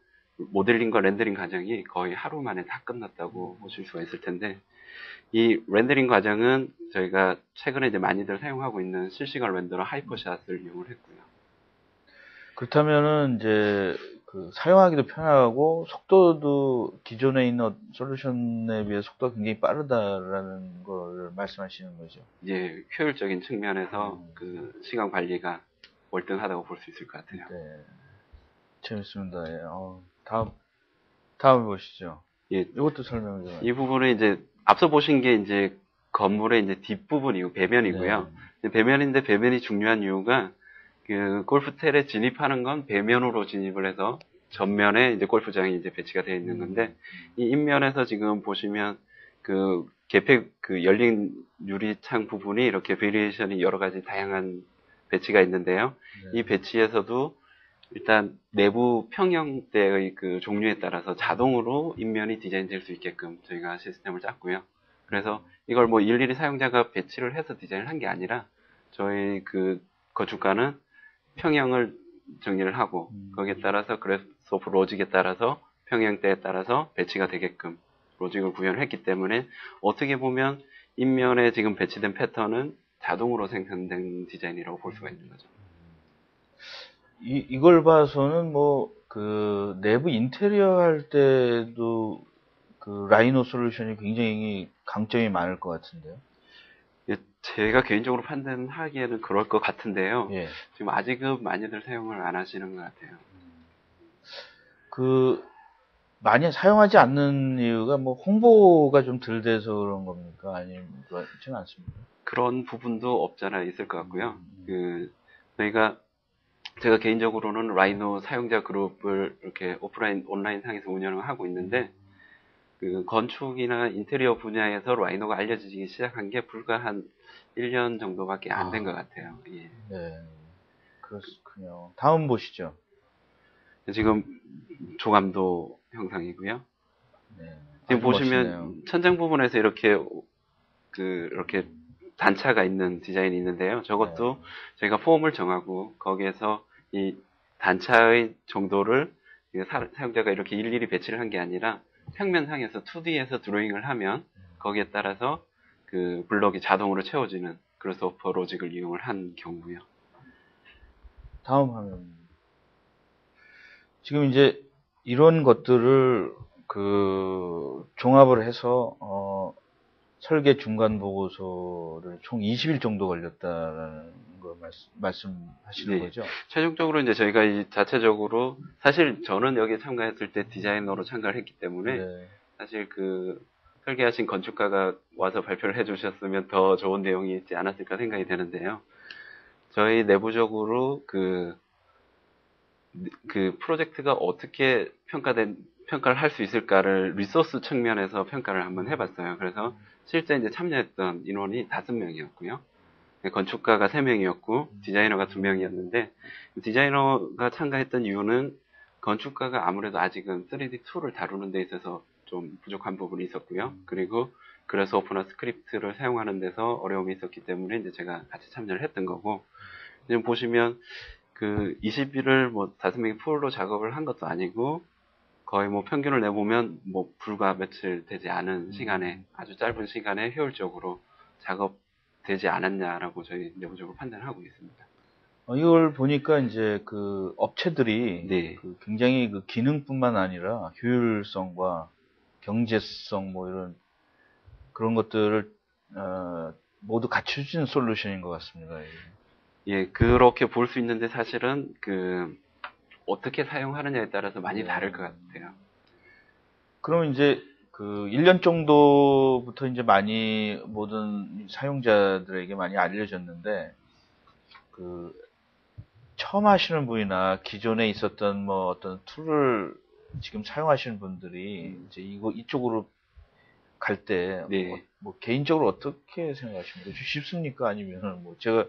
모델링과 렌더링 과정이 거의 하루 만에 다 끝났다고 보실 수가 있을 텐데, 이 렌더링 과정은 저희가 최근에 이제 많이들 사용하고 있는 실시간 렌더러 하이퍼샷을 이용을 했고요. 그렇다면은 이제 그 사용하기도 편하고 속도도 기존에 있는 솔루션에 비해 속도가 굉장히 빠르다라는 걸 말씀하시는 거죠. 예, 효율적인 측면에서 그 시간 관리가 월등하다고 볼 수 있을 것 같아요. 네, 재밌습니다. 예. 다음 보시죠. 예, 이것도 설명을 좀. 이 부분은 이제 앞서 보신 게 이제 건물의 이제 뒷부분이고 배면이고요. 네. 배면인데 배면이 중요한 이유가 그 골프텔에 진입하는 건 배면으로 진입을 해서 전면에 이제 골프장이 이제 배치가 되어 있는 건데 이 인면에서 지금 보시면 그 그 열린 유리창 부분이 이렇게 베리에이션이 여러 가지 다양한 배치가 있는데요. 이 배치에서도 일단 내부 평형대의 그 종류에 따라서 자동으로 인면이 디자인될 수 있게끔 저희가 시스템을 짰고요. 그래서 이걸 뭐 일일이 사용자가 배치를 해서 디자인을 한 게 아니라 저희 그 건축가는 평형을 정리를 하고 거기에 따라서 그래프 로직에 따라서 평형대에 따라서 배치가 되게끔 로직을 구현을 했기 때문에 어떻게 보면 인면에 지금 배치된 패턴은 자동으로 생성된 디자인이라고 볼 수가 있는 거죠. 이걸 봐서는 뭐 그 내부 인테리어 할 때도 그 라이노 솔루션이 굉장히 강점이 많을 것 같은데요. 제가 개인적으로 판단하기에는 그럴 것 같은데요. 예. 지금 아직은 많이들 사용을 안 하시는 것 같아요. 많이 사용하지 않는 이유가 뭐 홍보가 좀 덜 돼서 그런 겁니까? 아니면 그렇지는 않습니까? 그런 부분도 없잖아 있을 것 같고요. 제가 개인적으로는 라이노 사용자 그룹을 이렇게 오프라인, 온라인 상에서 운영을 하고 있는데, 그 건축이나 인테리어 분야에서 라이노가 알려지기 시작한 게 불과 한 1년 정도밖에 안 된 것 같아요. 예. 네. 그렇군요. 다음 보시죠. 지금 조감도 형상이고요. 네. 지금 보시면 멋있네요. 천장 부분에서 이렇게 단차가 있는 디자인이 있는데요. 저것도 저희가 폼을 정하고 거기에서 이 단차의 정도를 사용자가 이렇게 일일이 배치를 한 게 아니라 평면상에서 2D에서 드로잉을 하면 거기에 따라서 그 블럭이 자동으로 채워지는 그런 소프트 로직을 이용을 한 경우요. 다음 화면. 지금 이제 이런 것들을 종합을 해서 설계 중간 보고서를 총 20일 정도 걸렸다라는 거 말씀하시는 거죠? 최종적으로 이제 저희가 자체적으로 사실 저는 여기에 참가했을 때 디자이너로 참가를 했기 때문에 사실 그 설계하신 건축가가 와서 발표를 해주셨으면 더 좋은 내용이 있지 않았을까 생각이 되는데요. 저희 내부적으로 그 프로젝트가 어떻게 평가를 할 수 있을까를 리소스 측면에서 평가를 한번 해봤어요. 그래서 실제 이제 참여했던 인원이 5명이었고요. 건축가가 3명이었고 디자이너가 2명이었는데 디자이너가 참가했던 이유는 건축가가 아무래도 아직은 3D 툴을 다루는 데 있어서 좀 부족한 부분이 있었고요. 그리고 그래서오프나 스크립트를 사용하는 데서 어려움이 있었기 때문에 이제 제가 같이 참여를 했던 거고, 지금 보시면 그 20일을 뭐 5명이 풀로 작업을 한 것도 아니고, 거의 뭐 평균을 내보면 뭐 불과 며칠 되지 않은 시간에, 아주 짧은 시간에 효율적으로 작업되지 않았냐라고 저희 내부적으로 판단을 하고 있습니다. 이걸 보니까 이제 그 업체들이 네. 그 굉장히 그 기능뿐만 아니라 효율성과 경제성 뭐 이런 그런 것들을 모두 갖춰진 솔루션인 것 같습니다. 예, 그렇게 볼 수 있는데 사실은 그 어떻게 사용하느냐에 따라서 많이 다를 것 같아요. 그럼 이제 그 1년 정도부터 이제 많이 모든 사용자들에게 많이 알려졌는데 그 처음 하시는 분이나 기존에 있었던 뭐 어떤 툴을 지금 사용하시는 분들이 이제 이쪽으로 갈 때 네. 뭐 개인적으로 어떻게 생각하십니까? 쉽습니까? 아니면 뭐 제가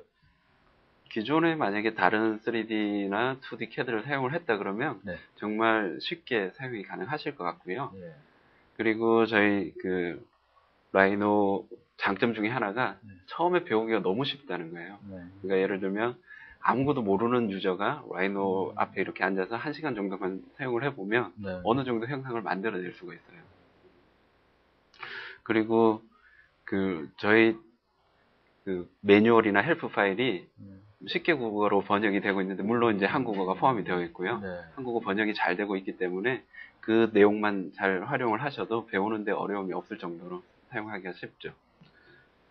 기존에 만약에 다른 3D나 2D CAD를 사용을 했다 그러면 네. 정말 쉽게 사용이 가능하실 것 같고요. 네. 그리고 저희 그 라이노 장점 중에 하나가 처음에 배우기가 너무 쉽다는 거예요. 그러니까 예를 들면 아무것도 모르는 유저가 라이노 앞에 이렇게 앉아서 1시간 정도만 사용을 해보면 어느 정도 형상을 만들어낼 수가 있어요. 그리고 그 저희 그 매뉴얼이나 헬프 파일이 쉽게 국어로 번역이 되고 있는데, 물론 이제 한국어가 포함이 되어 있고요. 한국어 번역이 잘 되고 있기 때문에 그 내용만 잘 활용을 하셔도 배우는데 어려움이 없을 정도로 사용하기가 쉽죠.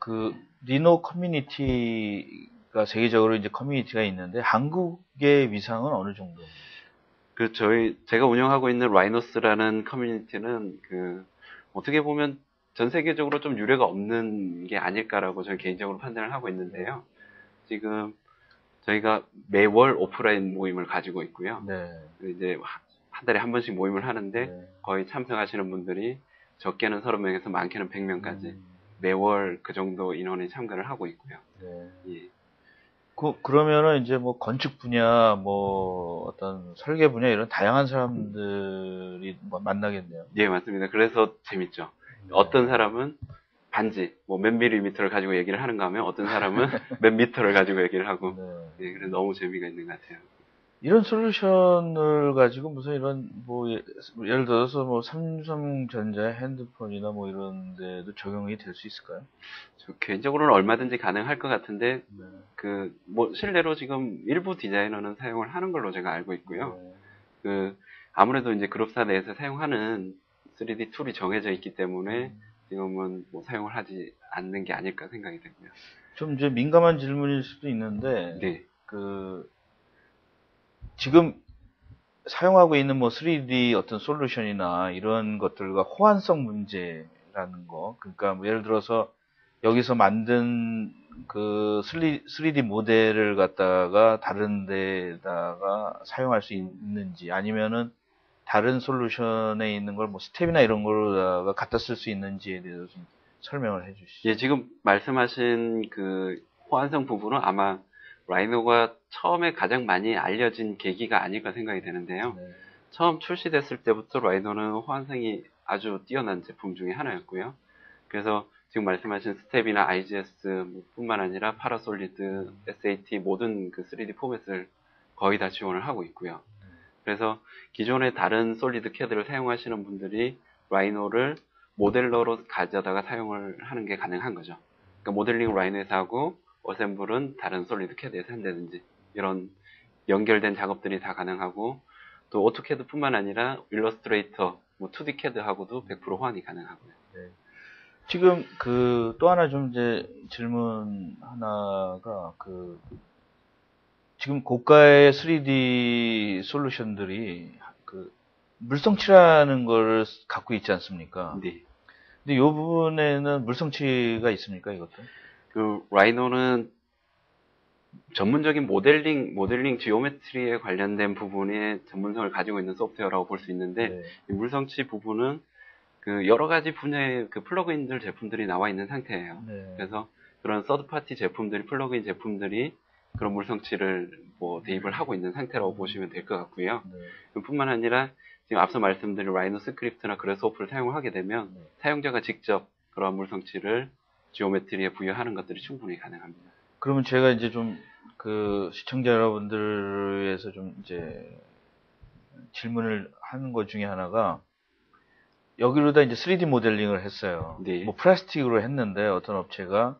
그 리노 커뮤니티가 세계적으로 이제 커뮤니티가 있는데 한국의 위상은 어느 정도? 그 제가 운영하고 있는 라이노스라는 커뮤니티는 그 어떻게 보면 전 세계적으로 좀 유례가 없는 게 아닐까라고 저는 개인적으로 판단을 하고 있는데요. 지금 저희가 매월 오프라인 모임을 가지고 있고요. 이제 한 달에 한 번씩 모임을 하는데 거의 참석하시는 분들이 적게는 30명에서 많게는 100명까지 매월 그 정도 인원이 참가를 하고 있고요. 예. 그러면은 이제 뭐 건축 분야, 뭐 어떤 설계 분야 이런 다양한 사람들이 뭐 만나겠네요. 예, 맞습니다. 그래서 재밌죠. 어떤 사람은 반지, 뭐 몇 밀리미터를 가지고 얘기를 하는가 하면 어떤 사람은 몇 미터를 가지고 얘기를 하고, 예, 그래서 너무 재미가 있는 것 같아요. 이런 솔루션을 가지고 무슨 이런 뭐 예를 들어서 뭐 삼성전자 핸드폰이나 뭐 이런 데도 적용이 될 수 있을까요? 저 개인적으로는 얼마든지 가능할 것 같은데 그 뭐 실내로 지금 일부 디자이너는 사용을 하는 걸로 제가 알고 있고요. 그 아무래도 이제 그룹사 내에서 사용하는 3D 툴이 정해져 있기 때문에 지금은 뭐 사용을 하지 않는 게 아닐까 생각이 되고요. 좀 이제 민감한 질문일 수도 있는데 네. 그 지금 사용하고 있는 뭐 3D 어떤 솔루션이나 이런 것들과 호환성 문제라는 거. 그러니까 뭐 예를 들어서 여기서 만든 그 3D 모델을 갖다가 다른 데다가 사용할 수 있는지 아니면은 다른 솔루션에 있는 걸 뭐 스텝이나 이런 걸로다가 갖다 쓸 수 있는지에 대해서 좀 설명을 해 주시죠. 예, 지금 말씀하신 그 호환성 부분은 아마 라이노가 처음에 가장 많이 알려진 계기가 아닐까 생각이 되는데요. 처음 출시됐을 때부터 라이노는 호환성이 아주 뛰어난 제품 중에 하나였고요. 그래서 지금 말씀하신 스텝이나 IGS 뿐만 아니라 파라솔리드, SAT 모든 그 3D 포맷을 거의 다 지원을 하고 있고요. 그래서 기존의 다른 솔리드 캐드를 사용하시는 분들이 라이노를 모델러로 가져다가 사용을 하는 게 가능한 거죠. 그러니까 모델링 라이노에서 하고 어셈블은 다른 솔리드 캐드에서 한다든지 이런 연결된 작업들이 다 가능하고, 또 오토캐드뿐만 아니라 일러스트레이터, 뭐 2D 캐드하고도 100% 호환이 가능하고요. 지금 그 또 하나 좀 이제 질문 하나가 그 지금 고가의 3D 솔루션들이 그 물성치라는 걸 갖고 있지 않습니까? 네. 근데 이 부분에는 물성치가 있습니까, 이것도? 그 라이노는 전문적인 모델링 지오메트리에 관련된 부분에 전문성을 가지고 있는 소프트웨어라고 볼 수 있는데, 이 물성치 부분은 그 여러 가지 분야의 그 플러그인들 제품들이 나와 있는 상태예요. 그래서 그런 서드 파티 제품들이, 플러그인 제품들이 그런 물성치를 뭐 대입을 하고 있는 상태라고 보시면 될 것 같고요. 뿐만 아니라 지금 앞서 말씀드린 라이노 스크립트나 그래스호프를 사용하게 되면 사용자가 직접 그런 물성치를 지오메트리에 부여하는 것들이 충분히 가능합니다. 그러면 제가 이제 좀 그 시청자 여러분들을 위해서 좀 이제 질문을 하는 것 중에 하나가, 여기로다 이제 3D 모델링을 했어요. 네. 뭐 플라스틱으로 했는데 어떤 업체가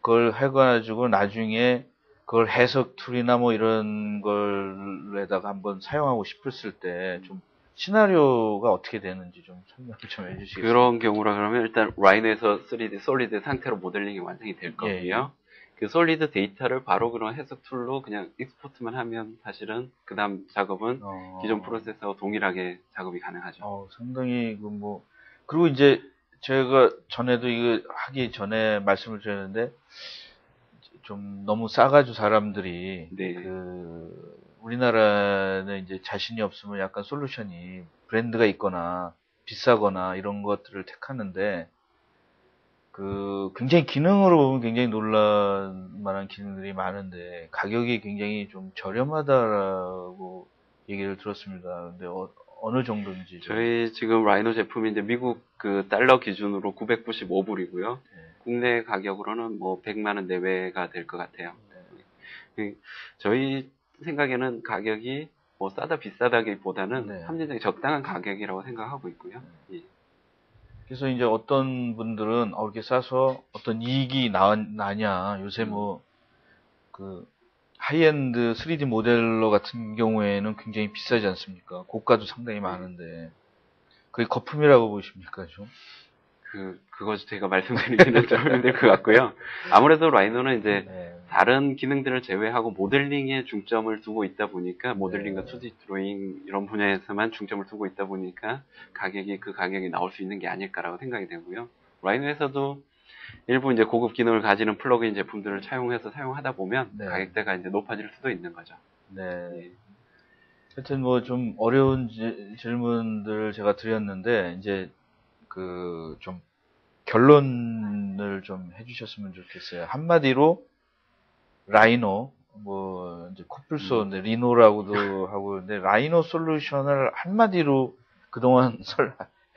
그걸 해가지고 나중에 그걸 해석 툴이나 뭐 이런 걸에다가 한번 사용하고 싶었을 때 좀 시나리오가 어떻게 되는지 좀 설명 좀 해주시겠어요? 그런 경우라 그러면 일단 라이노에서 3D 솔리드 상태로 모델링이 완성이 될 거고요. 그 솔리드 데이터를 바로 그런 해석 툴로 그냥 익스포트만 하면 사실은 그 다음 작업은 기존 프로세서와 동일하게 작업이 가능하죠. 상당히 그리고 이제 제가 전에도 이거 하기 전에 말씀을 드렸는데, 좀 너무 싸가지고 사람들이 네. 우리나라는 이제 자신이 없으면 약간 솔루션이 브랜드가 있거나 비싸거나 이런 것들을 택하는데, 굉장히 기능으로 보면 굉장히 놀랄만한 기능들이 많은데 가격이 굉장히 좀 저렴하다라고 얘기를 들었습니다. 근데 어느 정도인지 저희 지금 라이노 제품이 이제 미국 그 달러 기준으로 995불이고요. 국내 가격으로는 뭐 100만 원 내외가 될 것 같아요. 저희 생각에는 가격이 뭐 싸다 비싸다기보다는 합리적인 적당한 가격이라고 생각하고 있고요. 예. 그래서 이제 어떤 분들은 이렇게 싸서 어떤 이익이 나냐, 요새 하이엔드 3D 모델러 같은 경우에는 굉장히 비싸지 않습니까? 고가도 상당히 많은데 그게 거품이라고 보십니까, 좀? 그거 제가 말씀드리기는 좀 힘들 것 같고요. 아무래도 라이노는 이제 다른 기능들을 제외하고 모델링에 중점을 두고 있다 보니까, 모델링과 2D 드로잉 이런 분야에서만 중점을 두고 있다 보니까 그 가격이 나올 수 있는 게 아닐까라고 생각이 되고요. 라이노에서도 일부 이제 고급 기능을 가지는 플러그인 제품들을 차용해서 사용하다 보면 가격대가 이제 높아질 수도 있는 거죠. 네. 하여튼 좀 어려운 질문들 제가 드렸는데, 이제 좀 결론을 좀 해주셨으면 좋겠어요. 한마디로 라이노, 이제 코뿔소, 리노라고도 하고, 근데 라이노 솔루션을 한마디로 그동안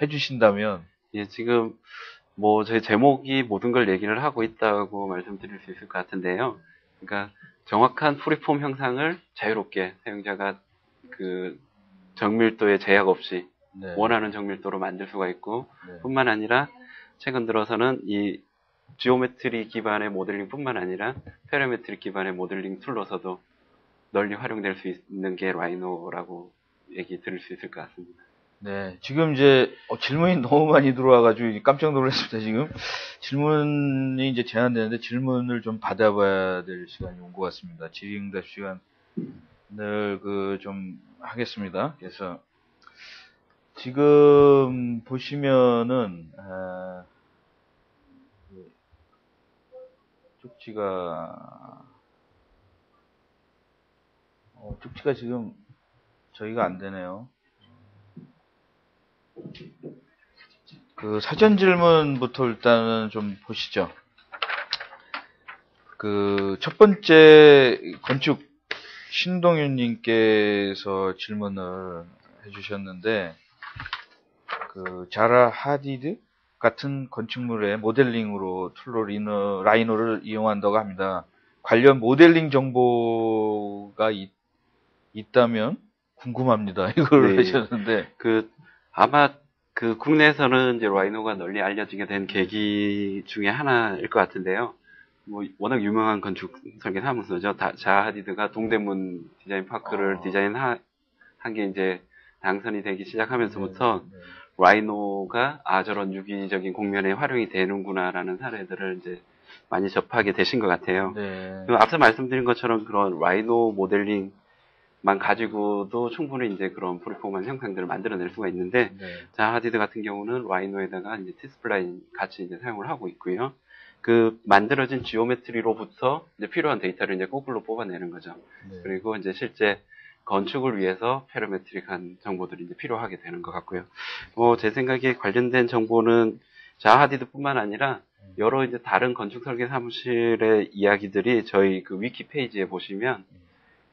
해주신다면. 예, 지금 제 제목이 모든 걸 얘기를 하고 있다고 말씀드릴 수 있을 것 같은데요. 그러니까 정확한 프리폼 형상을 자유롭게 사용자가 정밀도에 제약 없이 원하는 정밀도로 만들 수가 있고, 뿐만 아니라 최근 들어서는 이 지오메트리 기반의 모델링 뿐만 아니라 페라메트릭 기반의 모델링 툴로서도 널리 활용될 수 있는 게 라이노라고 얘기 드릴 수 있을 것 같습니다. 네, 지금 이제 질문이 너무 많이 들어와가지고 깜짝 놀랐습니다. 지금 질문이 이제 제한되는데 질문을 좀 받아봐야 될 시간이 온 것 같습니다. 질의응답 시간을 좀 하겠습니다. 그래서 지금 보시면은 쪽지가 지금 저희가 안 되네요. 사전 질문부터 일단은 좀 보시죠. 첫 번째 건축 신동윤님께서 질문을 해주셨는데, 자라 하디드 같은 건축물의 모델링으로 툴로 라이노를 이용한다고 합니다. 관련 모델링 정보가 있다면 궁금합니다. 이걸 하셨는데, 아마 국내에서는 이제 라이노가 널리 알려지게 된 계기 중에 하나일 것 같은데요. 워낙 유명한 건축 설계 사무소죠. 자하 하디드가 동대문 디자인 파크를 디자인한 게 이제 당선이 되기 시작하면서부터 라이노가 저런 유기적인 공면에 활용이 되는구나라는 사례들을 이제 많이 접하게 되신 것 같아요. 앞서 말씀드린 것처럼 그런 라이노 모델링만 가지고도 충분히 이제 그런 프리폼한 형상들을 만들어낼 수가 있는데, 자하 하디드 같은 경우는 라이노에다가 이제 T스플라인 같이 이제 사용을 하고 있고요. 만들어진 지오메트리로부터 이제 필요한 데이터를 이제 거꾸로 뽑아내는 거죠. 그리고 이제 실제 건축을 위해서 페라메트릭한 정보들이 이제 필요하게 되는 것 같고요. 제 생각에 관련된 정보는 자하 하디드뿐만 아니라 여러 이제 다른 건축 설계 사무실의 이야기들이 저희 그 위키 페이지에 보시면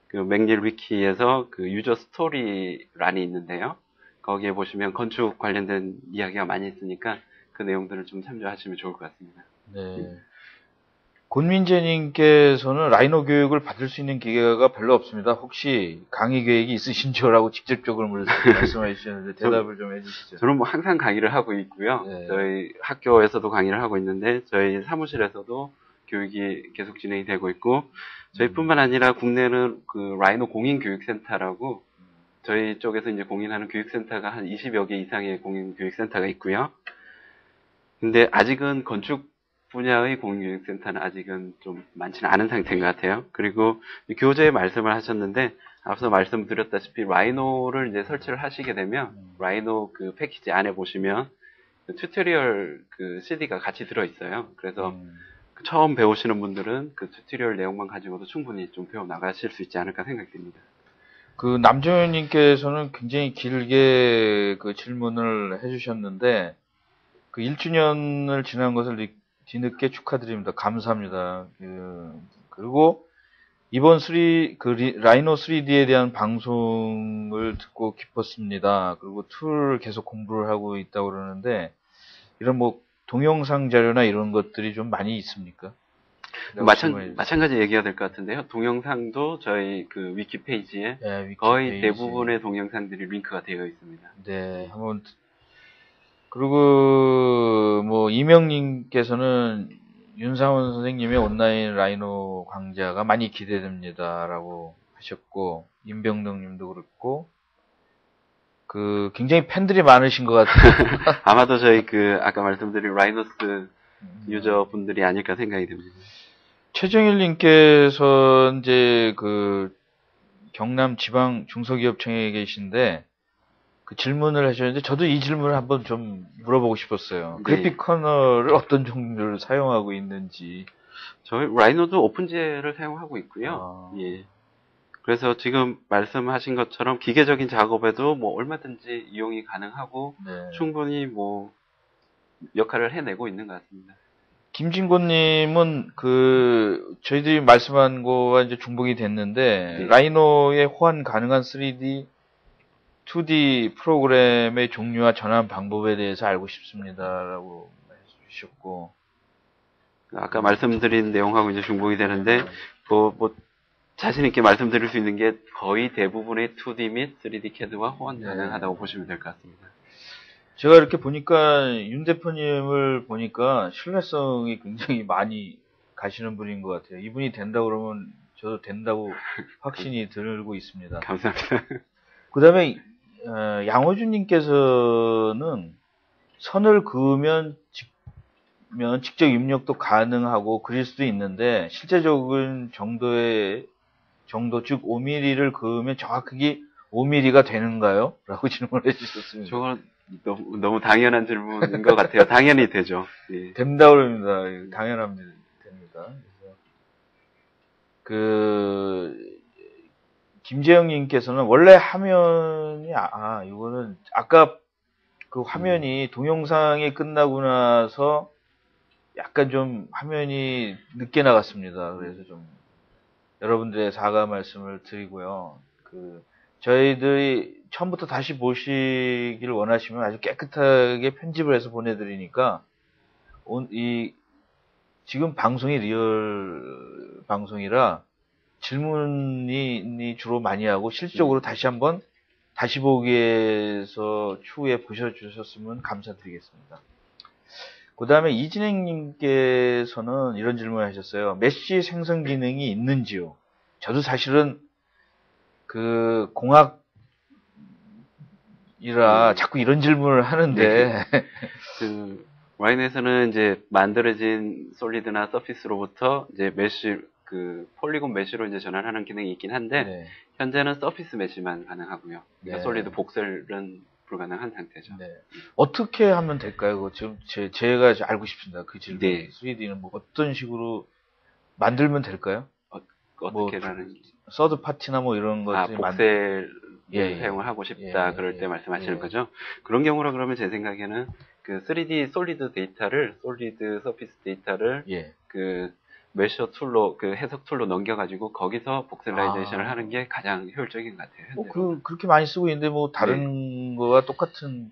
그 맥닐 위키에서 그 유저 스토리란이 있는데요. 거기에 보시면 건축 관련된 이야기가 많이 있으니까 그 내용들을 좀 참조하시면 좋을 것 같습니다. 네. 곤민재님께서는 라이노 교육을 받을 수 있는 기회가 별로 없습니다. 혹시 강의 계획이 있으신지라고 직접적으로 말씀해 주셨는데 대답을 좀 해주시죠. 저는 뭐 항상 강의를 하고 있고요. 네. 저희 학교에서도 강의를 하고 있는데 저희 사무실에서도 교육이 계속 진행이 되고 있고 저희뿐만 아니라 국내는 그 라이노 공인교육센터라고 저희 쪽에서 이제 공인하는 교육센터가 한 20여 개 이상의 공인교육센터가 있고요. 근데 아직은 건축 분야의 공인교육센터는 아직은 좀 많지는 않은 상태인 것 같아요. 그리고 교재 말씀을 하셨는데 앞서 말씀드렸다시피 라이노를 이제 설치를 하시게 되면 라이노 그 패키지 안에 보시면 그 튜토리얼 그 CD가 같이 들어 있어요. 그래서 처음 배우시는 분들은 그 튜토리얼 내용만 가지고도 충분히 좀 배워 나가실 수 있지 않을까 생각됩니다. 그 남정현님께서는 굉장히 길게 그 질문을 해주셨는데 그 1주년을 지난 것을 뒤늦게 축하드립니다. 감사합니다. 그리고 이번 라이노 3D에 대한 방송을 듣고 기뻤습니다. 그리고 툴을 계속 공부를 하고 있다고 그러는데 이런 뭐 동영상 자료나 이런 것들이 좀 많이 있습니까? 마찬가지 얘기가 될 것 같은데요. 동영상도 저희 그 위키 페이지에 거의 대부분의 동영상들이 링크가 되어 있습니다. 네, 한번. 그리고 뭐 이명님께서는 윤상훈 선생님의 온라인 라이노 강좌가 많이 기대됩니다라고 하셨고 임병덕님도 그렇고 그 굉장히 팬들이 많으신 것 같아요. 아마도 저희 그 아까 말씀드린 라이노스 유저분들이 아닐까 생각이 됩니다. 최정일님께서 이제 그 경남 지방 중소기업청에 계신데 그 질문을 하셨는데 저도 이 질문을 한번 좀 물어보고 싶었어요. 네. 그래픽 커널을 어떤 종류를 사용하고 있는지. 저희 라이노도 오픈GL을 사용하고 있고요. 예. 그래서 지금 말씀하신 것처럼 기계적인 작업에도 뭐 얼마든지 이용이 가능하고 네. 충분히 뭐 역할을 해내고 있는 것 같습니다. 김진곤님은 그 저희들이 말씀한 거와 이제 중복이 됐는데 네. 라이노에 호환 가능한 3D, 2D 프로그램의 종류와 전환 방법에 대해서 알고 싶습니다라고 해주셨고 아까 말씀드린 내용하고 이제 중복이 되는데 뭐 자신 있게 말씀드릴 수 있는 게 거의 대부분의 2D 및 3D CAD와 호환 가능하다고 보시면 될 것 같습니다. 제가 이렇게 보니까 윤 대표님을 보니까 신뢰성이 굉장히 많이 가시는 분인 것 같아요. 이분이 된다 그러면 저도 된다고 확신이 들고 있습니다. 감사합니다. 그 다음에 양호준님께서는 선을 그으면 직접 입력도 가능하고 그릴 수도 있는데 실제적인 정도 즉 5mm를 그으면 정확하게 5mm가 되는가요? 라고 질문을 해주셨습니다. 저건 너무 당연한 질문인 것 같아요. 당연히 되죠. 예. 된다 그럽니다. 당연합니다. 됩니다. 그래서 김재영님께서는 원래 화면이 이거는 아까 그 화면이 동영상이 끝나고 나서 약간 좀 화면이 늦게 나갔습니다. 그래서 좀 여러분들의 사과 말씀을 드리고요. 저희들이 처음부터 다시 보시길 원하시면 아주 깨끗하게 편집을 해서 보내드리니까 지금 방송이 리얼 방송이라 질문이 주로 많이 하고 실질적으로 다시 보기에서 추후에 보셔주셨으면 감사드리겠습니다. 그 다음에 이진행님께서는 이런 질문을 하셨어요. 메쉬 생성 기능이 있는지요? 저도 사실은 그 공학이라 자꾸 이런 질문을 하는데 그 와인에서는 이제 만들어진 솔리드나 서피스로부터 이제 메쉬 그 폴리곤 메쉬로 이제 전환하는 기능이 있긴 한데 현재는 서피스 메쉬만 가능하고요. 그러니까 솔리드 복셀은 불가능한 상태죠. 네. 어떻게 하면 될까요? 지금 제가 알고 싶습니다. 그 질문. 3D는 뭐 어떤 식으로 만들면 될까요? 어떻게라는 서드 파티나 뭐 이런 것들이 복셀 사용을 하고 싶다 그럴 때 말씀하시는 거죠. 그런 경우라 그러면 제 생각에는 그 3D 솔리드 서피스 데이터를 예. 그 메셔 툴로 그 해석 툴로 넘겨가지고 거기서 복셀라이제이션을 하는 게 가장 효율적인 것 같아요. 그렇게 많이 쓰고 있는데 뭐 네. 다른 거와 똑같은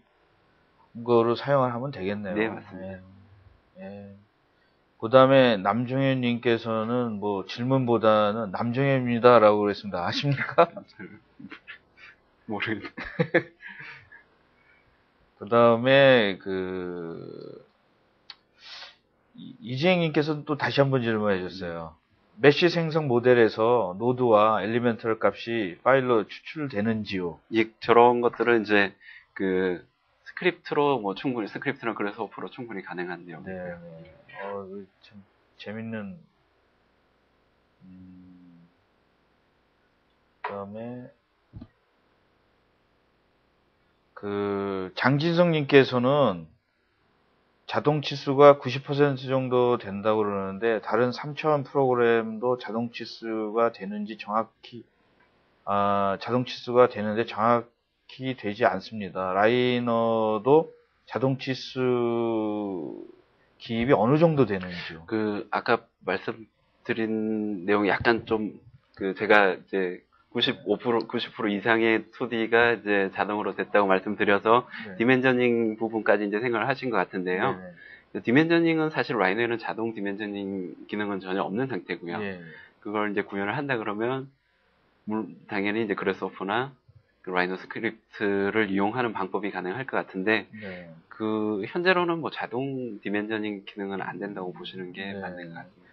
거를 사용하면 되겠네요. 네, 맞습니다. 예. 그다음에 남종현님께서는 뭐 질문보다는 남종현입니다라고 그랬습니다. 아십니까? 모르겠. 그다음에 이재행님께서는 또 다시 한번 질문해 주셨어요. 메쉬 생성 모델에서 노드와 엘리멘털 값이 파일로 추출되는지요? 저런 것들은 이제 그 스크립트로 뭐 충분히 스크립트나 그래서프로 충분히 가능한데요. 네. 참 재밌는. 그다음에 장진성님께서는 자동 치수가 90% 정도 된다고 그러는데 다른 3차원 프로그램도 자동 치수가 되는지 자동 치수가 되는데 정확히 되지 않습니다. 라이너도 자동 치수 기입이 어느 정도 되는지요? 아까 말씀드린 내용이 약간 제가 이제 90% 이상의 2D가 이제 자동으로 됐다고 말씀드려서 네. 디멘저닝 부분까지 이제 생각을 하신 것 같은데요. 네. 디멘저닝은 사실 라이노에는 자동 디멘저닝 기능은 전혀 없는 상태고요. 네. 그걸 이제 구현을 한다 그러면 당연히 이제 그래스호프나 라이노 스크립트를 이용하는 방법이 가능할 것 같은데 네. 현재로는 뭐 자동 디멘저닝 기능은 안 된다고 보시는 게 네. 맞는 것 같습니다.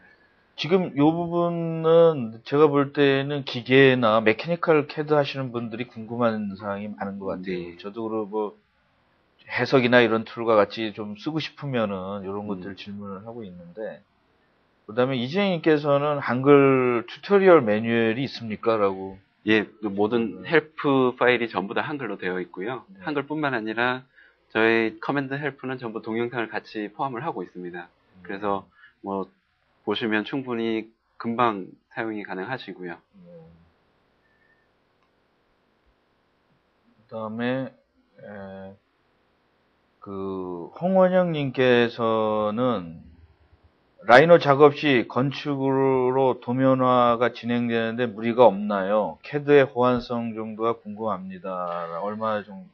지금 이 부분은 제가 볼 때는 기계나 메케니컬 캐드 하시는 분들이 궁금한 사항이 많은 것 같아요. 네. 저도 그러고 해석이나 이런 툴과 같이 좀 쓰고 싶으면은 이런 것들 질문을 하고 있는데, 그 다음에 이재희님께서는 한글 튜토리얼 매뉴얼이 있습니까? 라고. 예, 모든 헬프 파일이 전부 다 한글로 되어 있고요. 네. 한글뿐만 아니라 저희 커맨드 헬프는 전부 동영상을 같이 포함을 하고 있습니다. 그래서 뭐 보시면 충분히 금방 사용이 가능하시고요. 그 다음에 홍원영님께서는 라이노 작업 시 건축으로 도면화가 진행되는데 무리가 없나요? 캐드의 호환성 정도가 궁금합니다. 얼마 정도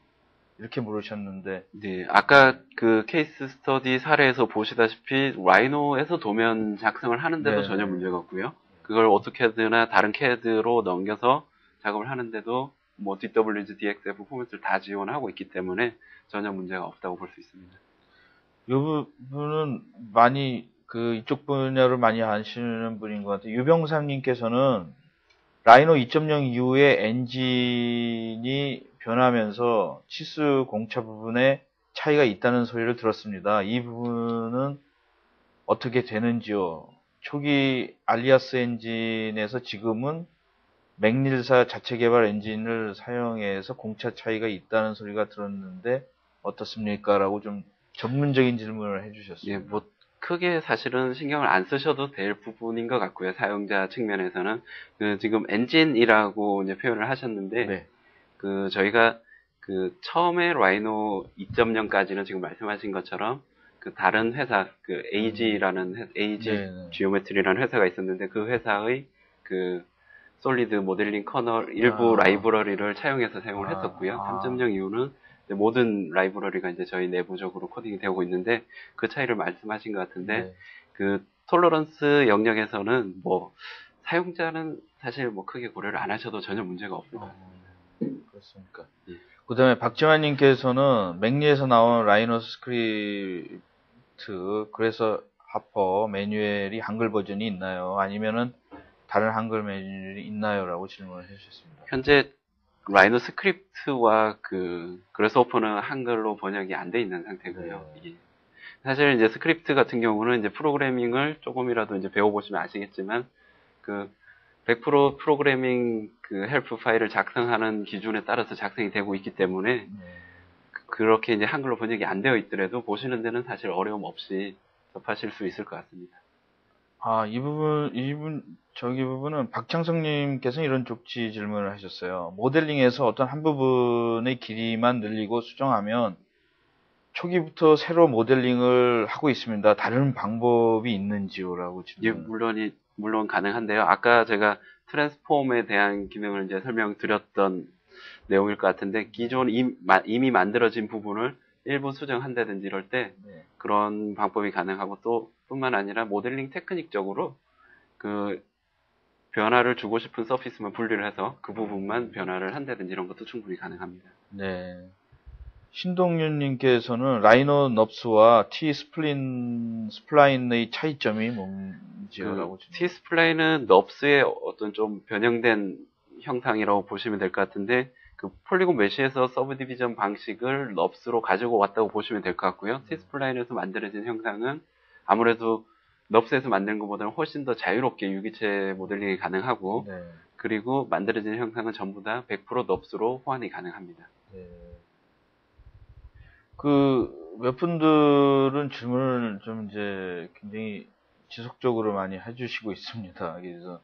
이렇게 물으셨는데. 네, 아까 그 케이스 스터디 사례에서 보시다시피 라이노에서 도면 작성을 하는데도 전혀 문제가 없고요. 그걸 오토캐드나 다른 캐드로 넘겨서 작업을 하는데도 뭐 DWG, DXF 포맷을 다 지원하고 있기 때문에 전혀 문제가 없다고 볼 수 있습니다. 이 부분은 많이 이쪽 분야를 많이 아시는 분인 것 같아요. 유병상님께서는 라이노 2.0 이후에 엔진이 변하면서 치수 공차 부분에 차이가 있다는 소리를 들었습니다. 이 부분은 어떻게 되는지요? 초기 알리아스 엔진에서 지금은 맥닐사 자체 개발 엔진을 사용해서 공차 차이가 있다는 소리가 들었는데 어떻습니까? 라고 좀 전문적인 질문을 해주셨어요. 예, 뭐 크게 사실은 신경을 안 쓰셔도 될 부분인 것 같고요. 사용자 측면에서는 지금 엔진이라고 이제 표현을 하셨는데 네. 저희가 처음에 라이노 2.0까지는 지금 말씀하신 것처럼 다른 회사 AG라는 AG 네. 지오메트리라는 회사가 있었는데 그 회사의 솔리드 모델링 커널 일부 라이브러리를 차용해서 사용을 했었고요. 3.0 이후는 모든 라이브러리가 이제 저희 내부적으로 코딩이 되고 있는데 그 차이를 말씀하신 것 같은데 톨러런스 영역에서는 뭐 사용자는 사실 뭐 크게 고려를 안 하셔도 전혀 문제가 없을 것 같습니다. 그렇습니까? 그 다음에 박지환님께서는 맥리에서 나온 라이노 스크립트 그래서 하퍼 매뉴얼이 한글 버전이 있나요? 아니면은 다른 한글 매뉴얼이 있나요? 라고 질문을 해주셨습니다. 현재 라이노 스크립트와 그래서호퍼는 한글로 번역이 안 돼 있는 상태고요. 네. 사실 이제 스크립트 같은 경우는 이제 프로그래밍을 조금이라도 이제 배워보시면 아시겠지만 100% 프로그래밍 헬프 파일을 작성하는 기준에 따라서 작성이 되고 있기 때문에 그렇게 이제 한글로 번역이 안 되어 있더라도 보시는 데는 사실 어려움 없이 접하실 수 있을 것 같습니다. 저기 부분은 박창성님께서 이런 쪽지 질문을 하셨어요. 모델링에서 어떤 한 부분의 길이만 늘리고 수정하면 초기부터 새로 모델링을 하고 있습니다. 다른 방법이 있는지요라고 예, 질문. 물론 가능한데요. 아까 제가 트랜스폼에 대한 기능을 이제 설명드렸던 내용일 것 같은데, 기존 이미 만들어진 부분을 일부 수정한다든지 이럴 때 네. 그런 방법이 가능하고, 또 뿐만 아니라 모델링 테크닉적으로 그 변화를 주고 싶은 서피스만 분리를 해서 그 부분만 변화를 한다든지 이런 것도 충분히 가능합니다. 네. 신동윤님께서는 라이노 넙스와 T 스플라인의 차이점이 뭔지요라고 T-스플라인은 넙스의 어떤 좀 변형된 형상이라고 보시면 될 것 같은데, 그 폴리곤 메쉬에서 서브 디비전 방식을 넙스로 가지고 왔다고 보시면 될 것 같고요. T-스플라인에서 만들어진 형상은 아무래도 넙스에서 만든 것보다는 훨씬 더 자유롭게 유기체 모델링이 가능하고, 네. 그리고 만들어진 형상은 전부 다 100% 넙스로 호환이 가능합니다. 네. 몇 분들은 질문을 좀 이제 굉장히 지속적으로 많이 해주시고 있습니다. 그래서,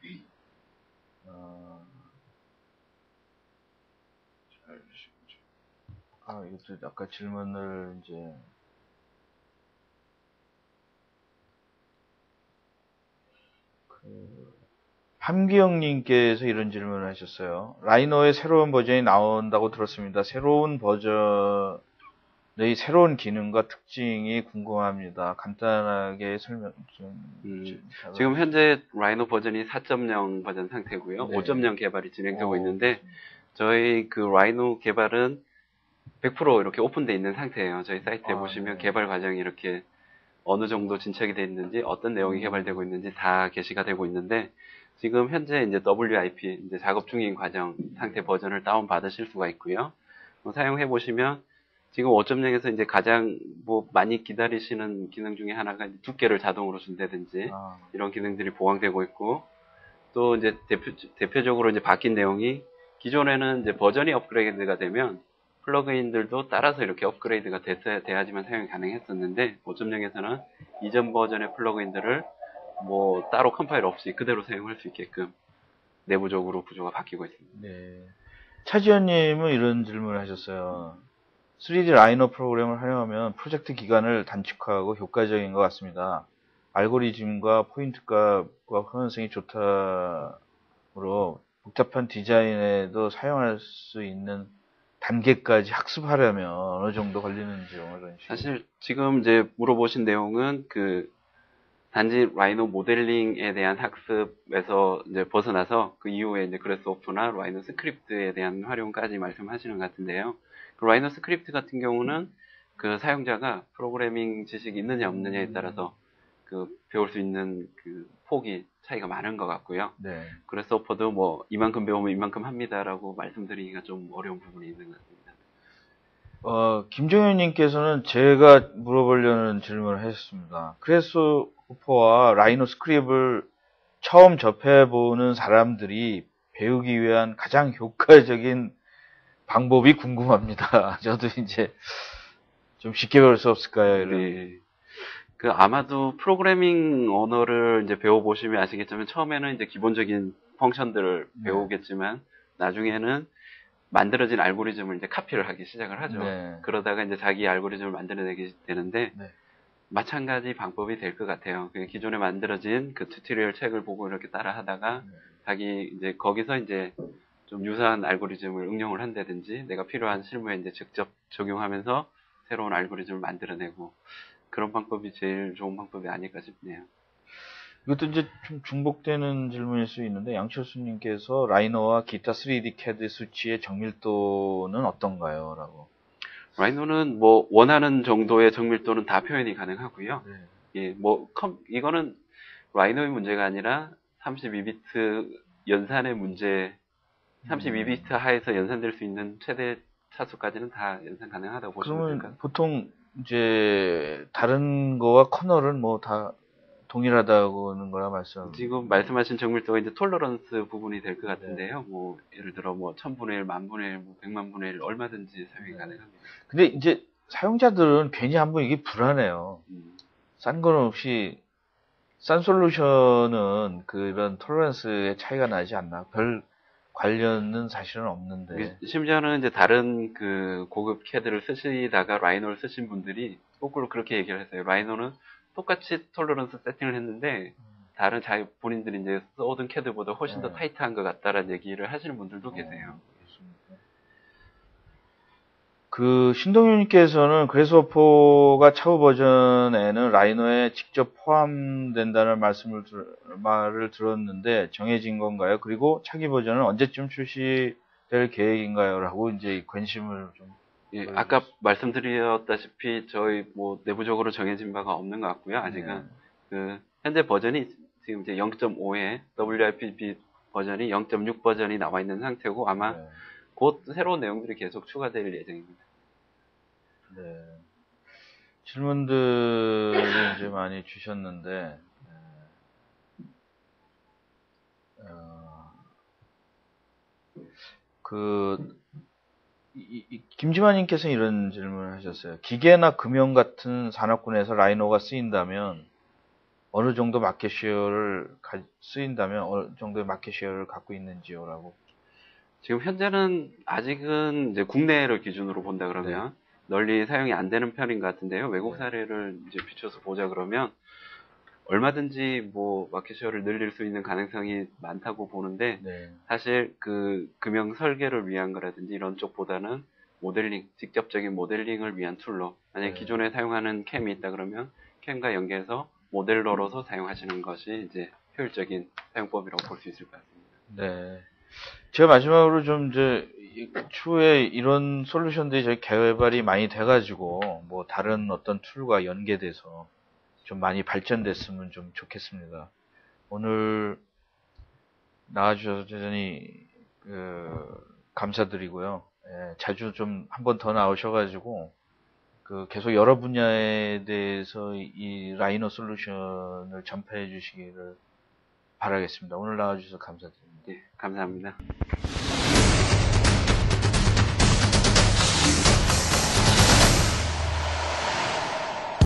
이것도 아까 질문을 이제, 함기영님께서 이런 질문을 하셨어요. 라이노의 새로운 버전이 나온다고 들었습니다. 새로운 버전의 새로운 기능과 특징이 궁금합니다. 간단하게 설명 좀. 지금 현재 라이노 버전이 4.0 버전 상태고요. 네. 5.0 개발이 진행되고 있는데, 저희 그 라이노 개발은 100% 이렇게 오픈되어 있는 상태예요. 저희 사이트에 보시면 네. 개발 과정이 이렇게 어느 정도 진척이 되어 있는지, 어떤 내용이 개발되고 있는지 다 게시가 되고 있는데, 지금 현재 이제 WIP, 이제 작업 중인 과정 상태 버전을 다운 받으실 수가 있고요. 사용해 보시면 지금 5.0에서 이제 가장 많이 기다리시는 기능 중에 하나가 두께를 자동으로 준다든지 이런 기능들이 보강되고 있고, 또 이제 대표적으로 이제 바뀐 내용이, 기존에는 이제 버전이 업그레이드가 되면 플러그인들도 따라서 이렇게 업그레이드가 돼야지만 사용이 가능했었는데, 5.0에서는 이전 버전의 플러그인들을 따로 컴파일 없이 그대로 사용할 수 있게끔 내부적으로 구조가 바뀌고 있습니다. 네. 차지현님은 이런 질문을 하셨어요. 3D 라이너 프로그램을 활용하면 프로젝트 기간을 단축하고 효과적인 것 같습니다. 알고리즘과 포인트 값과 호환성이 좋다므로 복잡한 디자인에도 사용할 수 있는 단계까지 학습하려면 어느 정도 걸리는지요? 이런 식으로. 사실 지금 이제 물어보신 내용은 단지 라이노 모델링에 대한 학습에서 이제 벗어나서 그 이후에 이제 그래스호퍼나 라이노 스크립트에 대한 활용까지 말씀하시는 것 같은데요. 그 라이노 스크립트 같은 경우는 그 사용자가 프로그래밍 지식이 있느냐 없느냐에 따라서 그 배울 수 있는 그 폭이 차이가 많은 것 같고요. 네. 그래스호퍼도 이만큼 배우면 이만큼 합니다라고 말씀드리기가 좀 어려운 부분이 있는 것 같습니다. 김종현님께서는 제가 물어보려는 질문을 하셨습니다. 그래스호퍼와 라이노 스크립을 처음 접해보는 사람들이 배우기 위한 가장 효과적인 방법이 궁금합니다. 저도 이제 좀 쉽게 배울 수 없을까요? 이런. 네. 아마도 프로그래밍 언어를 이제 배워보시면 아시겠지만, 처음에는 이제 기본적인 펑션들을 배우겠지만, 나중에는 만들어진 알고리즘을 이제 카피를 하기 시작을 하죠. 네. 그러다가 이제 자기 알고리즘을 만들어내게 되는데, 네. 마찬가지 방법이 될 것 같아요. 기존에 만들어진 그 튜토리얼 책을 보고 이렇게 따라 하다가, 자기 이제 거기서 이제 좀 유사한 알고리즘을 응용을 한다든지, 내가 필요한 실무에 이제 직접 적용하면서 새로운 알고리즘을 만들어내고, 그런 방법이 제일 좋은 방법이 아닐까 싶네요. 이것도 이제 좀 중복되는 질문일 수 있는데, 양철수님께서 라이노와 기타 3D CAD 수치의 정밀도는 어떤가요? 라고. 라이노는 원하는 정도의 정밀도는 다 표현이 가능하고요. 네. 예, 이거는 라이노의 문제가 아니라 32비트 연산의 문제, 32비트 하에서 연산될 수 있는 최대 차수까지는 다 연산 가능하다고 보시면 될까요? 그러면 보통 이제 다른 거와 커널은 다 동일하다고는 거라 말씀. 지금 말씀하신 정밀도가 이제 톨러런스 부분이 될 것 같은데요. 예를 들어 1000분의 1, 10,000분의 1, 100만분의 1 얼마든지 사용이 가능합니다. 근데 이제 사용자들은 괜히 한번 이게 불안해요. 싼 건 없이 싼 솔루션은 그런 톨러런스의 차이가 나지 않나? 별 관련은 사실은 없는데. 심지어는 이제 다른 그 고급 캐드를 쓰시다가 라이노를 쓰신 분들이 거꾸로 그렇게 얘기를 했어요. 라이노는 똑같이 톨러런스 세팅을 했는데 다른 자기 본인들이 이제 써오던 캐드보다 훨씬 더 타이트한 것 같다라는 얘기를 하시는 분들도 계세요. 그 신동윤님께서는 그래스워퍼가 차후 버전에는 라이노에 직접 포함된다는 말을 들었는데 정해진 건가요? 그리고 차기 버전은 언제쯤 출시될 계획인가요? 라고 이제 관심을 좀. 예, 아까 말씀드렸다시피 저희 뭐 내부적으로 정해진 바가 없는 것 같고요. 아직은 그 현재 버전이 지금 이제 0.5에 WRPP 버전이 0.6 버전이 나와 있는 상태고 아마 곧 새로운 내용들이 계속 추가될 예정입니다. 네. 질문들을 이제 많이 주셨는데, 김지만님께서 이런 질문을 하셨어요. 기계나 금융 같은 산업군에서 라이노가 쓰인다면, 어느 정도 마켓 쉐어를 쓰인다면, 어느 정도의 마켓 쉐어를 갖고 있는지요? 라고. 지금 현재는 아직은 이제 국내를 기준으로 본다 그러면, 널리 사용이 안 되는 편인 것 같은데요. 외국 사례를 이제 비춰서 보자 그러면 얼마든지 뭐 마켓쉐어를 늘릴 수 있는 가능성이 많다고 보는데 사실 그 금융 설계를 위한 거라든지 이런 쪽보다는 모델링, 직접적인 모델링을 위한 툴로 만약에 기존에 사용하는 캠이 있다 그러면 캠과 연계해서 모델러로서 사용하시는 것이 이제 효율적인 사용법이라고 볼 수 있을 것 같습니다. 네. 제가 마지막으로 좀 이제 추후에 이런 솔루션들이 저희 개발이 많이 돼가지고 뭐 다른 어떤 툴과 연계돼서 좀 많이 발전됐으면 좀 좋겠습니다. 오늘 나와주셔서 대단히 감사드리고요. 예, 자주 좀 한 번 더 나오셔가지고 계속 여러 분야에 대해서 이 라이노 솔루션을 전파해 주시기를 바라겠습니다. 오늘 나와주셔서 감사드립니다. 네, 감사합니다.